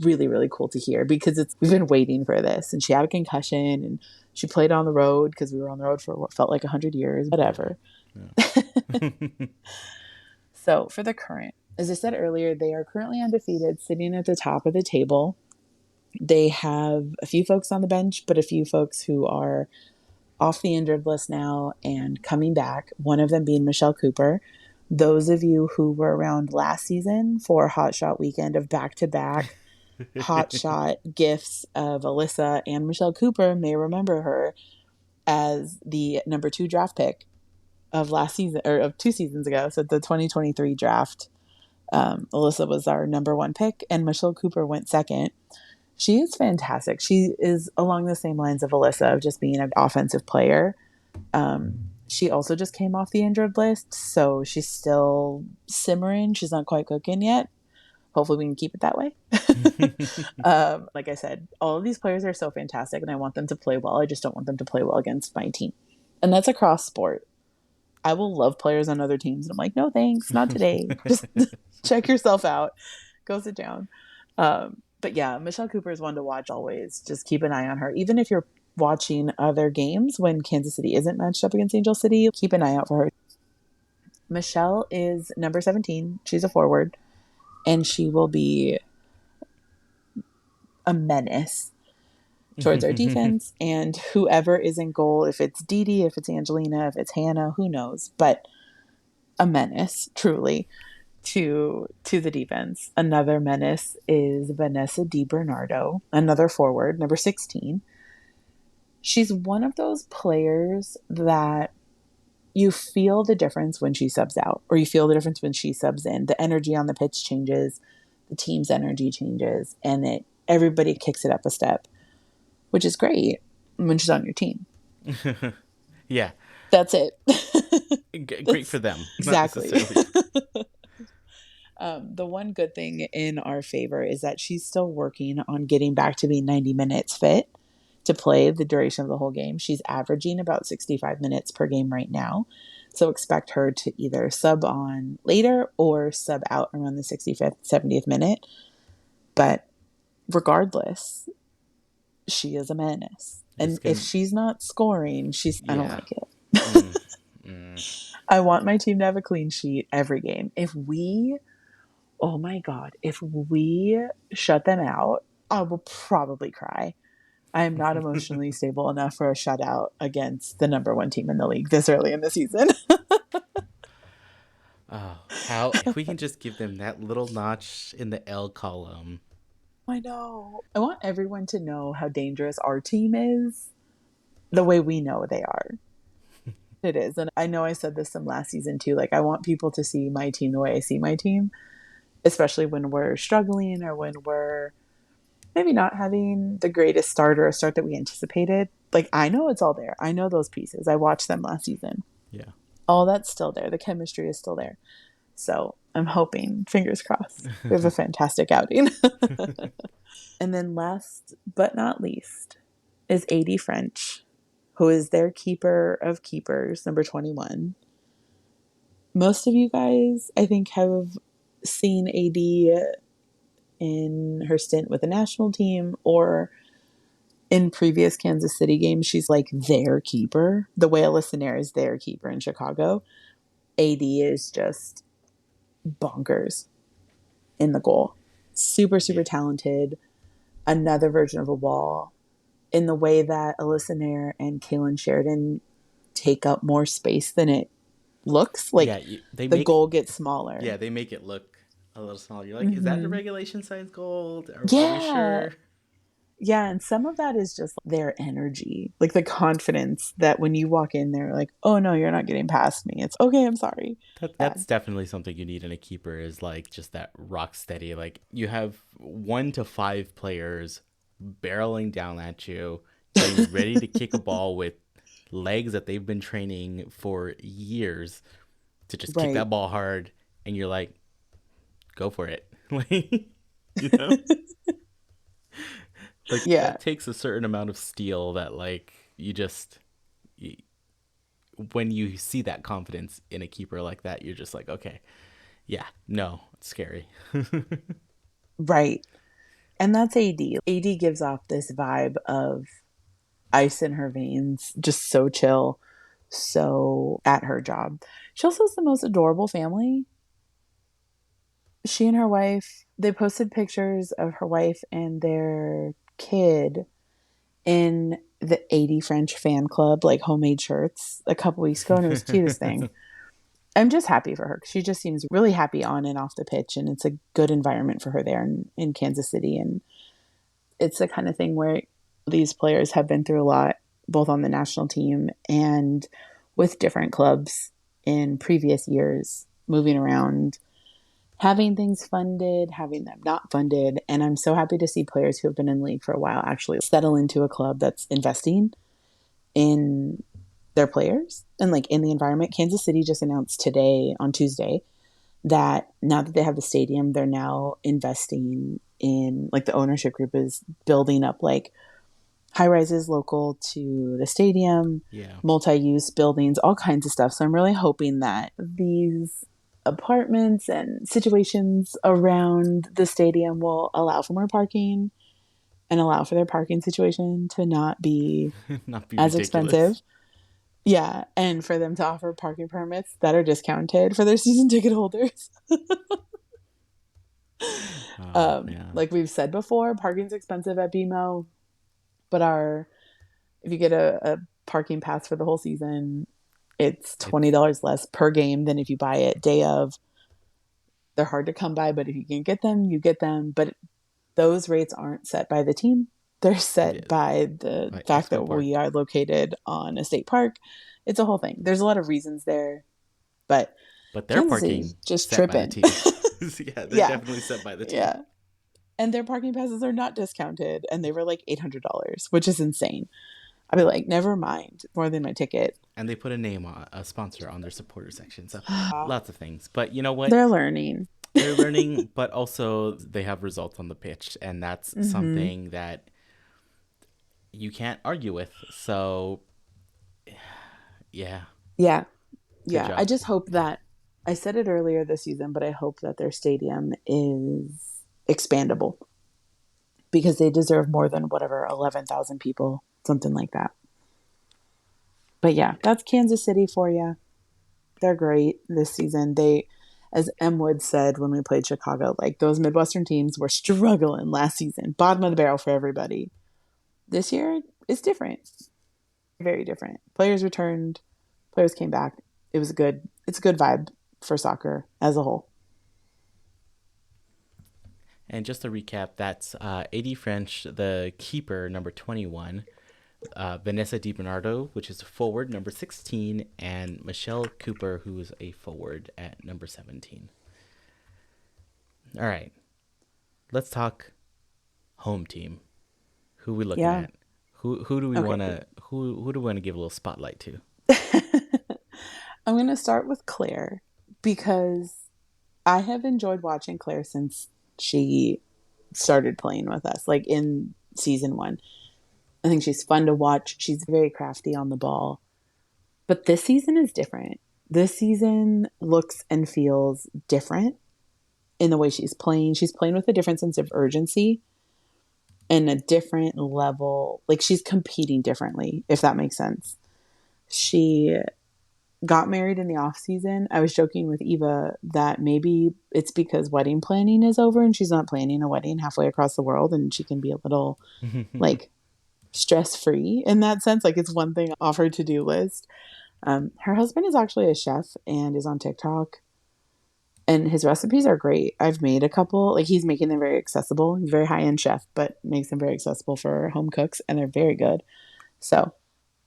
Really, really cool to hear because we've been waiting for this. And she had a concussion and she played on the road because we were on the road for what felt like 100 years, whatever. Yeah. So for the current, as I said earlier, they are currently undefeated, sitting at the top of the table. They have a few folks on the bench, but a few folks who are off the injured list now and coming back, one of them being Michelle Cooper. Those of you who were around last season for Hot Shot weekend of back-to-back Hot Shot gifts of Alyssa and Michelle Cooper may remember her as the number 2 draft pick of last season, or of 2 seasons ago. So the 2023 draft, Alyssa was our number 1 pick and Michelle Cooper went second. She is fantastic. She is along the same lines of Alyssa of just being an offensive player. She also just came off the injured list, so she's still simmering. She's not quite cooking yet. Hopefully we can keep it that way. Like I said, all of these players are so fantastic and I want them to play well. I just don't want them to play well against my team. And that's across sport. I will love players on other teams. And I'm like, no, thanks. Not today. Just check yourself out. Go sit down. But yeah, Michelle Cooper is one to watch always. Just keep an eye on her. Even if you're watching other games when Kansas City isn't matched up against Angel City, keep an eye out for her. Michelle is number 17. She's a forward. And she will be a menace towards our defense and whoever is in goal, if it's Dee Dee, if it's Angelina, if it's Hannah, who knows, but a menace truly to the defense. Another menace is Vanessa DiBernardo, another forward, number 16. She's one of those players that you feel the difference when she subs out, or you feel the difference when she subs in. The energy on the pitch changes, the team's energy changes, and everybody kicks it up a step, which is great when she's on your team. Yeah. That's it. Great for them. Exactly. The one good thing in our favor is that she's still working on getting back to being 90 minutes fit to play the duration of the whole game. She's averaging about 65 minutes per game right now. So expect her to either sub on later or sub out around the 65th, 70th minute. But regardless, she is a menace. And if she's not scoring, I don't like it. I want my team to have a clean sheet every game. If we shut them out, I will probably cry. I am not emotionally stable enough for a shutout against the number 1 team in the league this early in the season. If we can just give them that little notch in the L column. I know. I want everyone to know how dangerous our team is the way we know they are. It is. And I know I said this some last season too. Like, I want people to see my team the way I see my team, especially when we're struggling or when we're maybe not having the greatest start or a start that we anticipated. Like, I know it's all there. I know those pieces. I watched them last season. Yeah. All that's still there. The chemistry is still there. So I'm hoping, fingers crossed, we have a fantastic outing. And then last but not least is AD French, who is their keeper of keepers, number 21. Most of you guys, I think, have seen AD in her stint with the national team or in previous Kansas City games. She's like their keeper. The way Alyssa Nair is their keeper in Chicago. AD is just bonkers in the goal. Super, super talented. Another version of a wall. in the way that Alyssa Nair and Kaylin Sheridan take up more space than it looks. Like Yeah, they the make goal gets smaller. yeah they make it look a little smaller. You're like, is that the Hmm. regulation size goal? Are we Yeah. sure? Yeah. And some of that is just their energy, like the confidence that when you walk in there, like, oh no, you're not getting past me. It's okay. I'm sorry. Yeah. That's definitely something you need in a keeper is like just that rock steady. Like you have 1 to 5 players barreling down at you, getting ready to kick a ball with legs that they've been training for years to just kick Right. that ball hard, and you're like, go for it. Like, you know, like Yeah. that takes a certain amount of steel that like you, when you see that confidence in a keeper like that, you're just like, okay, yeah, no, it's scary. Right. And that's AD. AD gives off this vibe of ice in her veins, just so chill, so at her job. She also has the most adorable family. She and her wife, they posted pictures of her wife and their kid in the 80 French fan club, like homemade shirts a couple weeks ago, and it was the cutest thing. I'm just happy for her. She just seems really happy on and off the pitch, and it's a good environment for her there in Kansas City. And it's the kind of thing where these players have been through a lot, both on the national team and with different clubs in previous years, moving around, having things funded, having them not funded. And I'm so happy to see players who have been in the league for a while actually settle into a club that's investing in their players and like in the environment. Kansas City just announced today on Tuesday that now that they have the stadium, they're now investing in, like, the ownership group is building up like high rises local to the stadium, Yeah. multi-use buildings, all kinds of stuff. So I'm really hoping that these apartments and situations around the stadium will allow for more parking and allow for their parking situation to not be Not be as ridiculous. expensive. Yeah, and for them to offer parking permits that are discounted for their season ticket holders. Oh man. Like we've said before, parking's expensive at BMO, but if you get a parking pass for the whole season, it's It's $20 less per game than if you buy it day of. They're hard to come by, but if you can get them, you get them. But those rates aren't set by the team. They're yeah, set by the like fact Expo that Park. we are located on a state park. It's a whole thing. There's a lot of reasons there, but But their Kansas City's parking just set by the tripping. team. Yeah, they're Yeah. definitely set by the team. Yeah. And their parking passes are not discounted, and they were like $800, which is insane. I'd be like, never mind, more than my ticket. And they put a name on a sponsor on their supporter section. So lots of things. But you know what? They're learning. They're learning, but also they have results on the pitch, and that's Mm-hmm. something that you can't argue with. So yeah, Yeah. good Yeah. I job. just hope that I said it earlier this season, but I hope that their stadium is expandable because they deserve more than whatever 11,000 people, something like that. But yeah, that's Kansas City for you. They're great this season. As M Wood said when we played Chicago, like those Midwestern teams were struggling last season, bottom of the barrel for everybody. This year, it's different, very different. Players returned, players came back. It's a good vibe for soccer as a whole. And just to recap, that's AD French, the keeper, number 21, Vanessa DiBernardo, which is forward, number 16, and Michelle Cooper, who is a forward at number 17. All right, let's talk home team. Who we looking Yeah. at? Who do we Okay. want to who do we want to give a little spotlight to? I'm going to start with Claire because I have enjoyed watching Claire since she started playing with us, like in season one. I think she's fun to watch. She's very crafty on the ball. But this season is different. This season looks and feels different in the way she's playing. She's playing with a different sense of urgency and a different level. Like she's competing differently, if that makes sense. She got married in the off season. I was joking with Eva that maybe it's because wedding planning is over and she's not planning a wedding halfway across the world and she can be a little like stress-free in that sense. Like it's one thing off her to-do list. Her husband is actually a chef and is on TikTok. And his recipes are great. I've made a couple. Like he's making them very accessible. He's a very high-end chef, but makes them very accessible for home cooks, and they're very good. So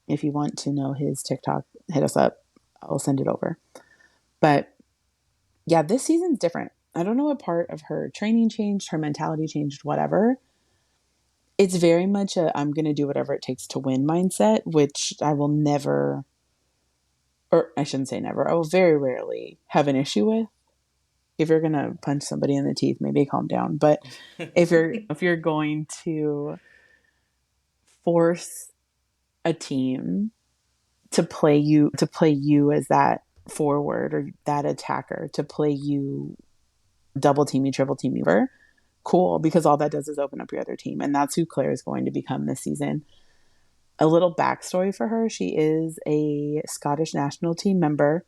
if you want to know his TikTok, hit us up. I'll send it over. But yeah, this season's different. I don't know what part of her training changed, her mentality changed, whatever. It's very much a I'm going to do whatever it takes to win mindset, which I will never, or I shouldn't say never, I will very rarely have an issue with. If you're going to punch somebody in the teeth, maybe calm down. But if you're going to force a team to play you as that forward or that attacker, to play you double team you, triple team you, cool, because all that does is open up your other team. And that's who Claire is going to become this season. A little backstory for her: she is a Scottish national team member.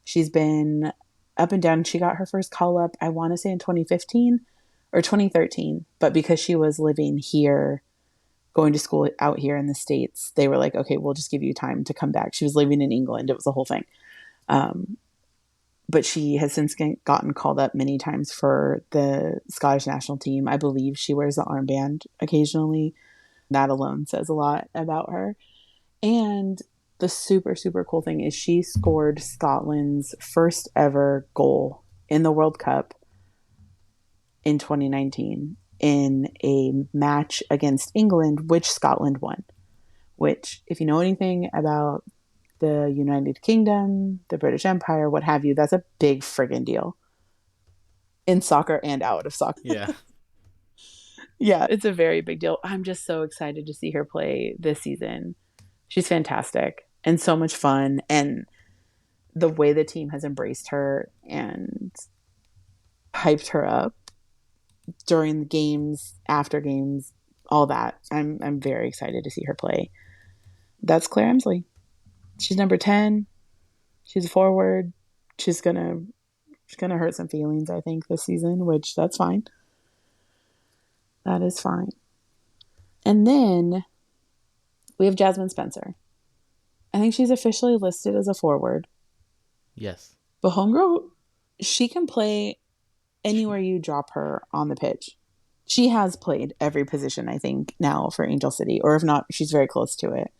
She's been up and down. She got her first call up, I want to say in 2015 or 2013, but because she was living here, going to school out here in the States, they were like, okay, we'll just give you time to come back. She was living in England. It was a whole thing. But she has since gotten called up many times for the Scottish national team. I believe she wears the armband occasionally. That alone says a lot about her. And the super, super cool thing is she scored Scotland's first ever goal in the World Cup in 2019 in a match against England, which Scotland won. Which, if you know anything about the United Kingdom, the British Empire, what have you, that's a big friggin' deal in soccer and out of soccer. Yeah. Yeah, it's a very big deal. I'm just so excited to see her play this season. She's fantastic and so much fun. And the way the team has embraced her and hyped her up during the games, after games, all that. I'm very excited to see her play. That's Claire Emslie. She's number 10. She's a forward. She's gonna hurt some feelings, I think, this season, which that's fine. That is fine. And then we have Jasmyne Spencer. I think she's officially listed as a forward. Yes. But homegirl, she can play anywhere you drop her on the pitch. She has played every position, I think, now for Angel City. Or if not, she's very close to it.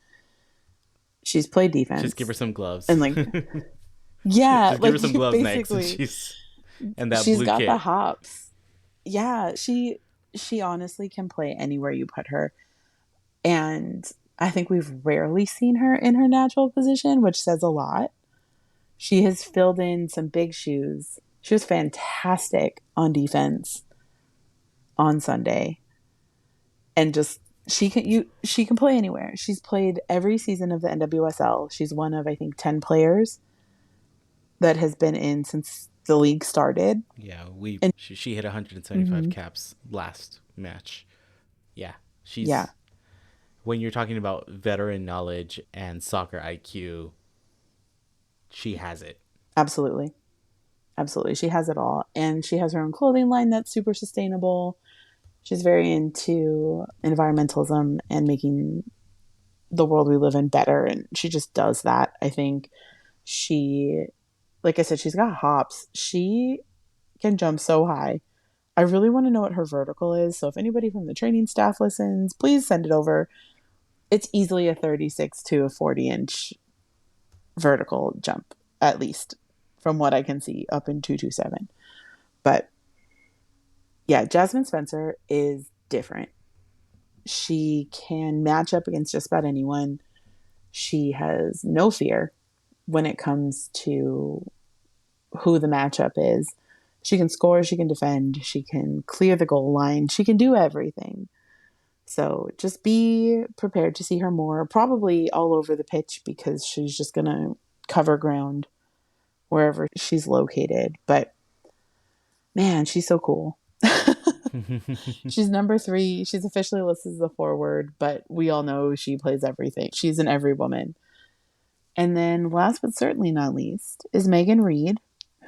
She's played defense. Just give her some gloves. And yeah. Just give her some gloves next. And that she's blue got kit. the hops. Yeah, she honestly can play anywhere you put her. And I think we've rarely seen her in her natural position, which says a lot. She has filled in some big shoes. She was fantastic on defense on Sunday. And just she can play anywhere. She's played every season of the NWSL. She's one of, I think, 10 players that has been in since the league started. Yeah, she hit 175 caps last match. Yeah, when you're talking about veteran knowledge and soccer IQ, she has it. Absolutely. She has it all. And she has her own clothing line that's super sustainable. She's very into environmentalism and making the world we live in better. And she just does that. I think like I said, she's got hops. She can jump so high. I really want to know what her vertical is. So if anybody from the training staff listens, please send it over. It's easily a 36 to a 40-inch vertical jump, at least, from what I can see, up in 227. But yeah, Jasmyne Spencer is different. She can match up against just about anyone. She has no fear when it comes to who the matchup is. She can score, she can defend, she can clear the goal line, she can do everything. So just be prepared to see her more, probably all over the pitch, because she's just going to cover ground wherever she's located. But man, she's so cool. She's number 3. She's officially listed as a forward, but we all know she plays everything. She's an every woman. And then last but certainly not least is Megan Reid,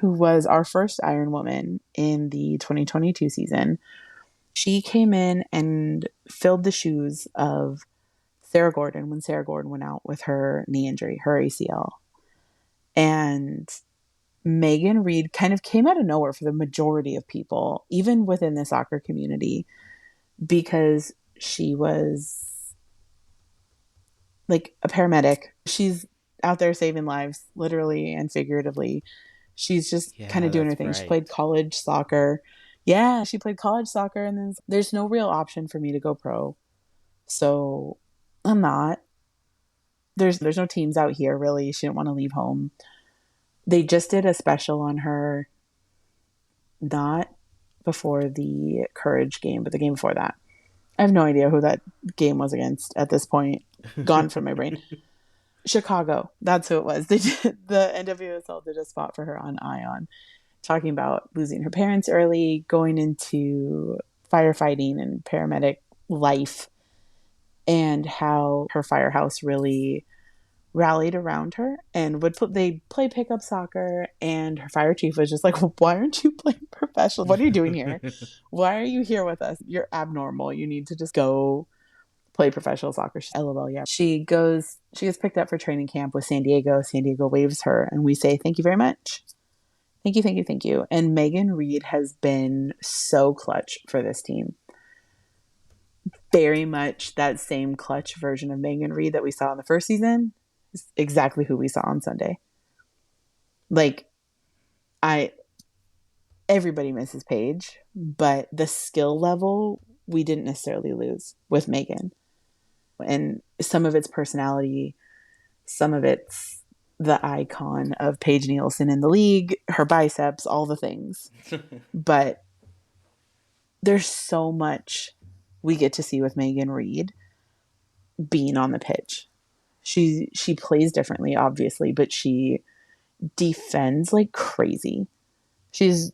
who was our first Iron Woman in the 2022 season. She came in and filled the shoes of when Sarah Gordon went out with her knee injury, her ACL. And Megan Reid kind of came out of nowhere for the majority of people, even within the soccer community, because she was like a paramedic. She's out there saving lives, literally and figuratively. She's just kind of doing her thing. Right. She played college soccer. Yeah, she played college soccer, and then there's no real option for me to go pro. So I'm not. There's no teams out here, really. She didn't want to leave home. They just did a special on her, not before the Courage game, but the game before that. I have no idea who that game was against at this point. Gone from my brain. Chicago. That's who it was. They did, the NWSL did a spot for her on Ion, talking about losing her parents early, going into firefighting and paramedic life, and how her firehouse really rallied around her and they play pickup soccer, and her fire chief was just like, well, why aren't you playing professional? What are you doing here? Why are you here with us? You're abnormal. You need to just go play professional soccer. LOL, yeah. She gets picked up for training camp with San Diego. San Diego waives her, and we say, thank you very much. Thank you, thank you, thank you. And Megan Reid has been so clutch for this team. Very much that same clutch version of Megan Reid that we saw in the first season is exactly who we saw on Sunday. Like, everybody misses Paige, but the skill level we didn't necessarily lose with Megan. And some of it's personality, some of it's the icon of Paige Nielsen in the league, her biceps, all the things. But there's so much we get to see with Megan Reid being on the pitch. She plays differently, obviously, but she defends like crazy. She's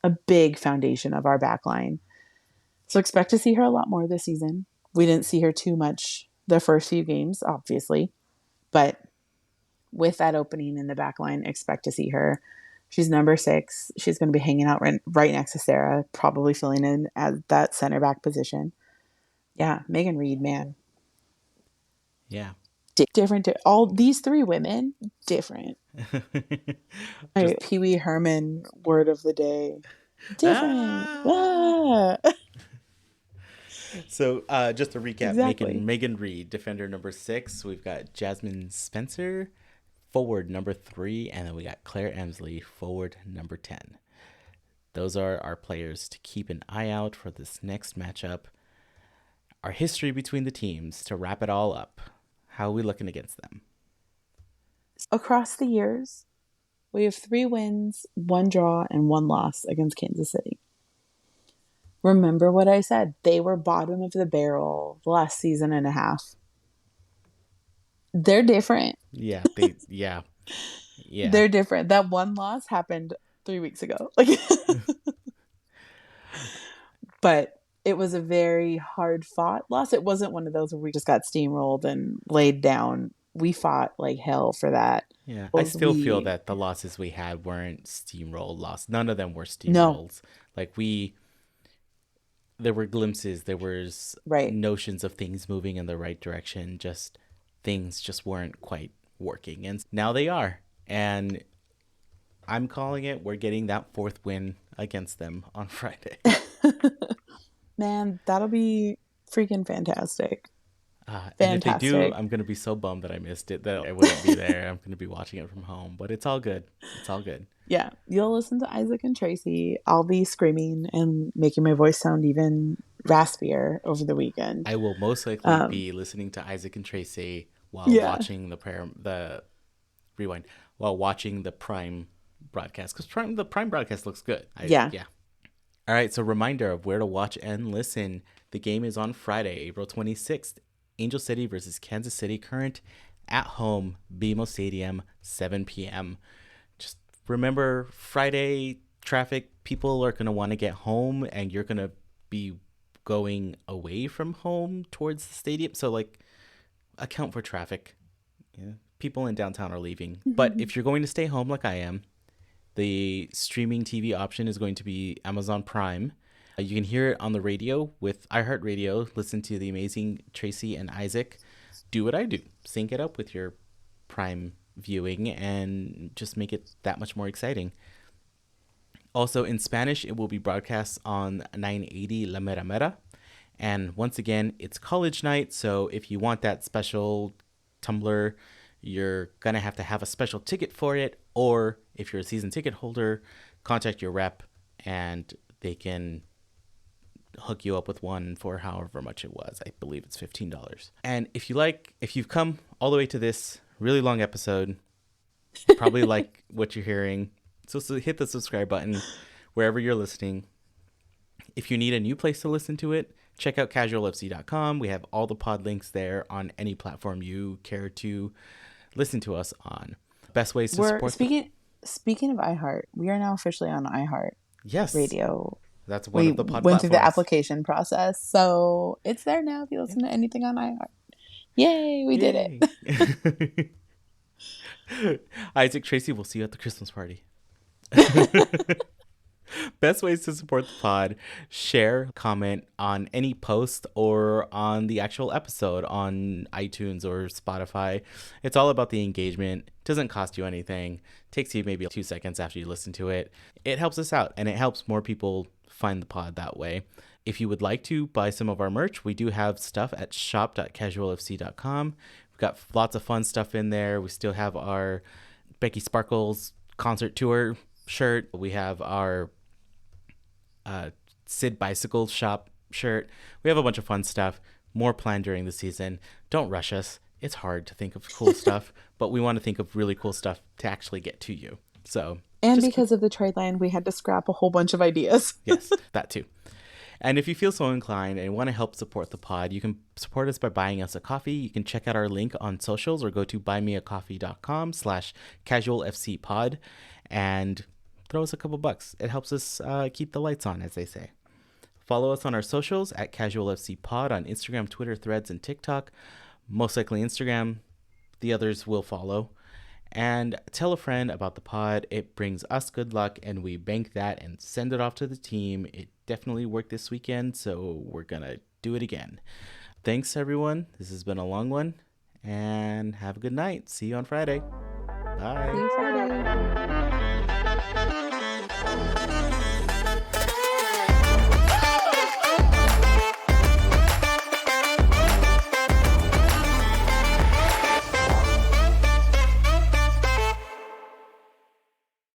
a big foundation of our back line. So expect to see her a lot more this season. We didn't see her too much the first few games, obviously. But with that opening in the back line, expect to see her. She's number 6. She's going to be hanging out right next to Sarah, probably filling in at that center back position. Yeah, Megan Reid, man. Yeah. Different. All these 3 women, different. Pee Wee Herman word of the day. Different. Ah. So just to recap, Exactly. Megan Reid, defender number 6. We've got Jasmyne Spencer, forward number 3. And then we got Claire Emslie, forward number 10. Those are our players to keep an eye out for this next matchup. Our history between the teams to wrap it all up. How are we looking against them? Across the years, we have 3 wins, 1 draw, and 1 loss against Kansas City. Remember what I said. They were bottom of the barrel the last season and a half. They're different. Yeah. They're different. That 1 loss happened 3 weeks ago. But it was a very hard fought loss. It wasn't one of those where we just got steamrolled and laid down. We fought like hell for that. Yeah. I still feel that the losses we had weren't steamroll losses. None of them were steamrolls. No. There were glimpses. There was notions of things moving in the right direction. Just things just weren't quite working. And now they are. And I'm calling it. We're getting that 4th win against them on Friday. Man, that'll be freaking fantastic. And if they do, I'm going to be so bummed that I missed it, that I wouldn't be there. I'm going to be watching it from home. But it's all good. It's all good. Yeah, you'll listen to Isaac and Tracy. I'll be screaming and making my voice sound even raspier over the weekend. I will most likely be listening to Isaac and Tracy while watching while watching the Prime broadcast, because the Prime broadcast looks good. Yeah. All right, so reminder of where to watch and listen. The game is on Friday, April 26th. Angel City versus Kansas City Current at home, BMO Stadium, 7 p.m. Just remember, Friday traffic, people are going to want to get home, and you're going to be going away from home towards the stadium. So, account for traffic. Yeah, people in downtown are leaving. Mm-hmm. But if you're going to stay home like I am, the streaming TV option is going to be Amazon Prime. You can hear it on the radio with iHeart Radio. Listen to the amazing Tracy and Isaac do what I do. Sync it up with your Prime viewing and just make it that much more exciting. Also in Spanish, it will be broadcast on 980 La Mera Mera. And once again, it's college night, so if you want that special tumbler, you're going to have a special ticket for it. Or if you're a season ticket holder, contact your rep and they can hook you up with one for however much it was. I believe it's $15. And if you've come all the way to this really long episode, probably like what you're hearing, so hit the subscribe button wherever you're listening. If you need a new place to listen to it, check out casualfc.com. We have all the pod links there on any platform you care to listen to us on. Best ways to support. Speaking of iHeart, we are now officially on iHeart. Yes. Radio. That's one of the pod went through the platforms. application process, so it's there now if you listen to anything on iHeart. Yay, we did it. Isaac, Tracy, we'll see you at the Christmas party. Best ways to support the pod: share, comment on any post or on the actual episode on iTunes or Spotify. It's all about the engagement. It doesn't cost you anything. It takes you maybe 2 seconds after you listen to it. It helps us out and it helps more people find the pod that way. If you would like to buy some of our merch, we do have stuff at shop.casualfc.com. We've got lots of fun stuff in there. We still have our Becky Sparkles concert tour shirt. We have our Sid Bicycle Shop shirt. We have a bunch of fun stuff. More planned during the season. Don't rush us. It's hard to think of cool stuff, but we want to think of really cool stuff to actually get to you. So, and because of the trade line, we had to scrap a whole bunch of ideas. Yes, that too. And if you feel so inclined and want to help support the pod, you can support us by buying us a coffee. You can check out our link on socials or go to buymeacoffee.com/casualfcpod and throw us a couple bucks. It helps us keep the lights on, as they say. Follow us on our socials at casualfcpod on Instagram, Twitter, Threads, and TikTok. Most likely Instagram. The others will follow. And tell a friend about the pod. It brings us good luck, and we bank that and send it off to the team. It definitely worked this weekend, so we're going to do it again. Thanks, everyone. This has been a long one, and have a good night. See you on Friday. Bye. See you Friday.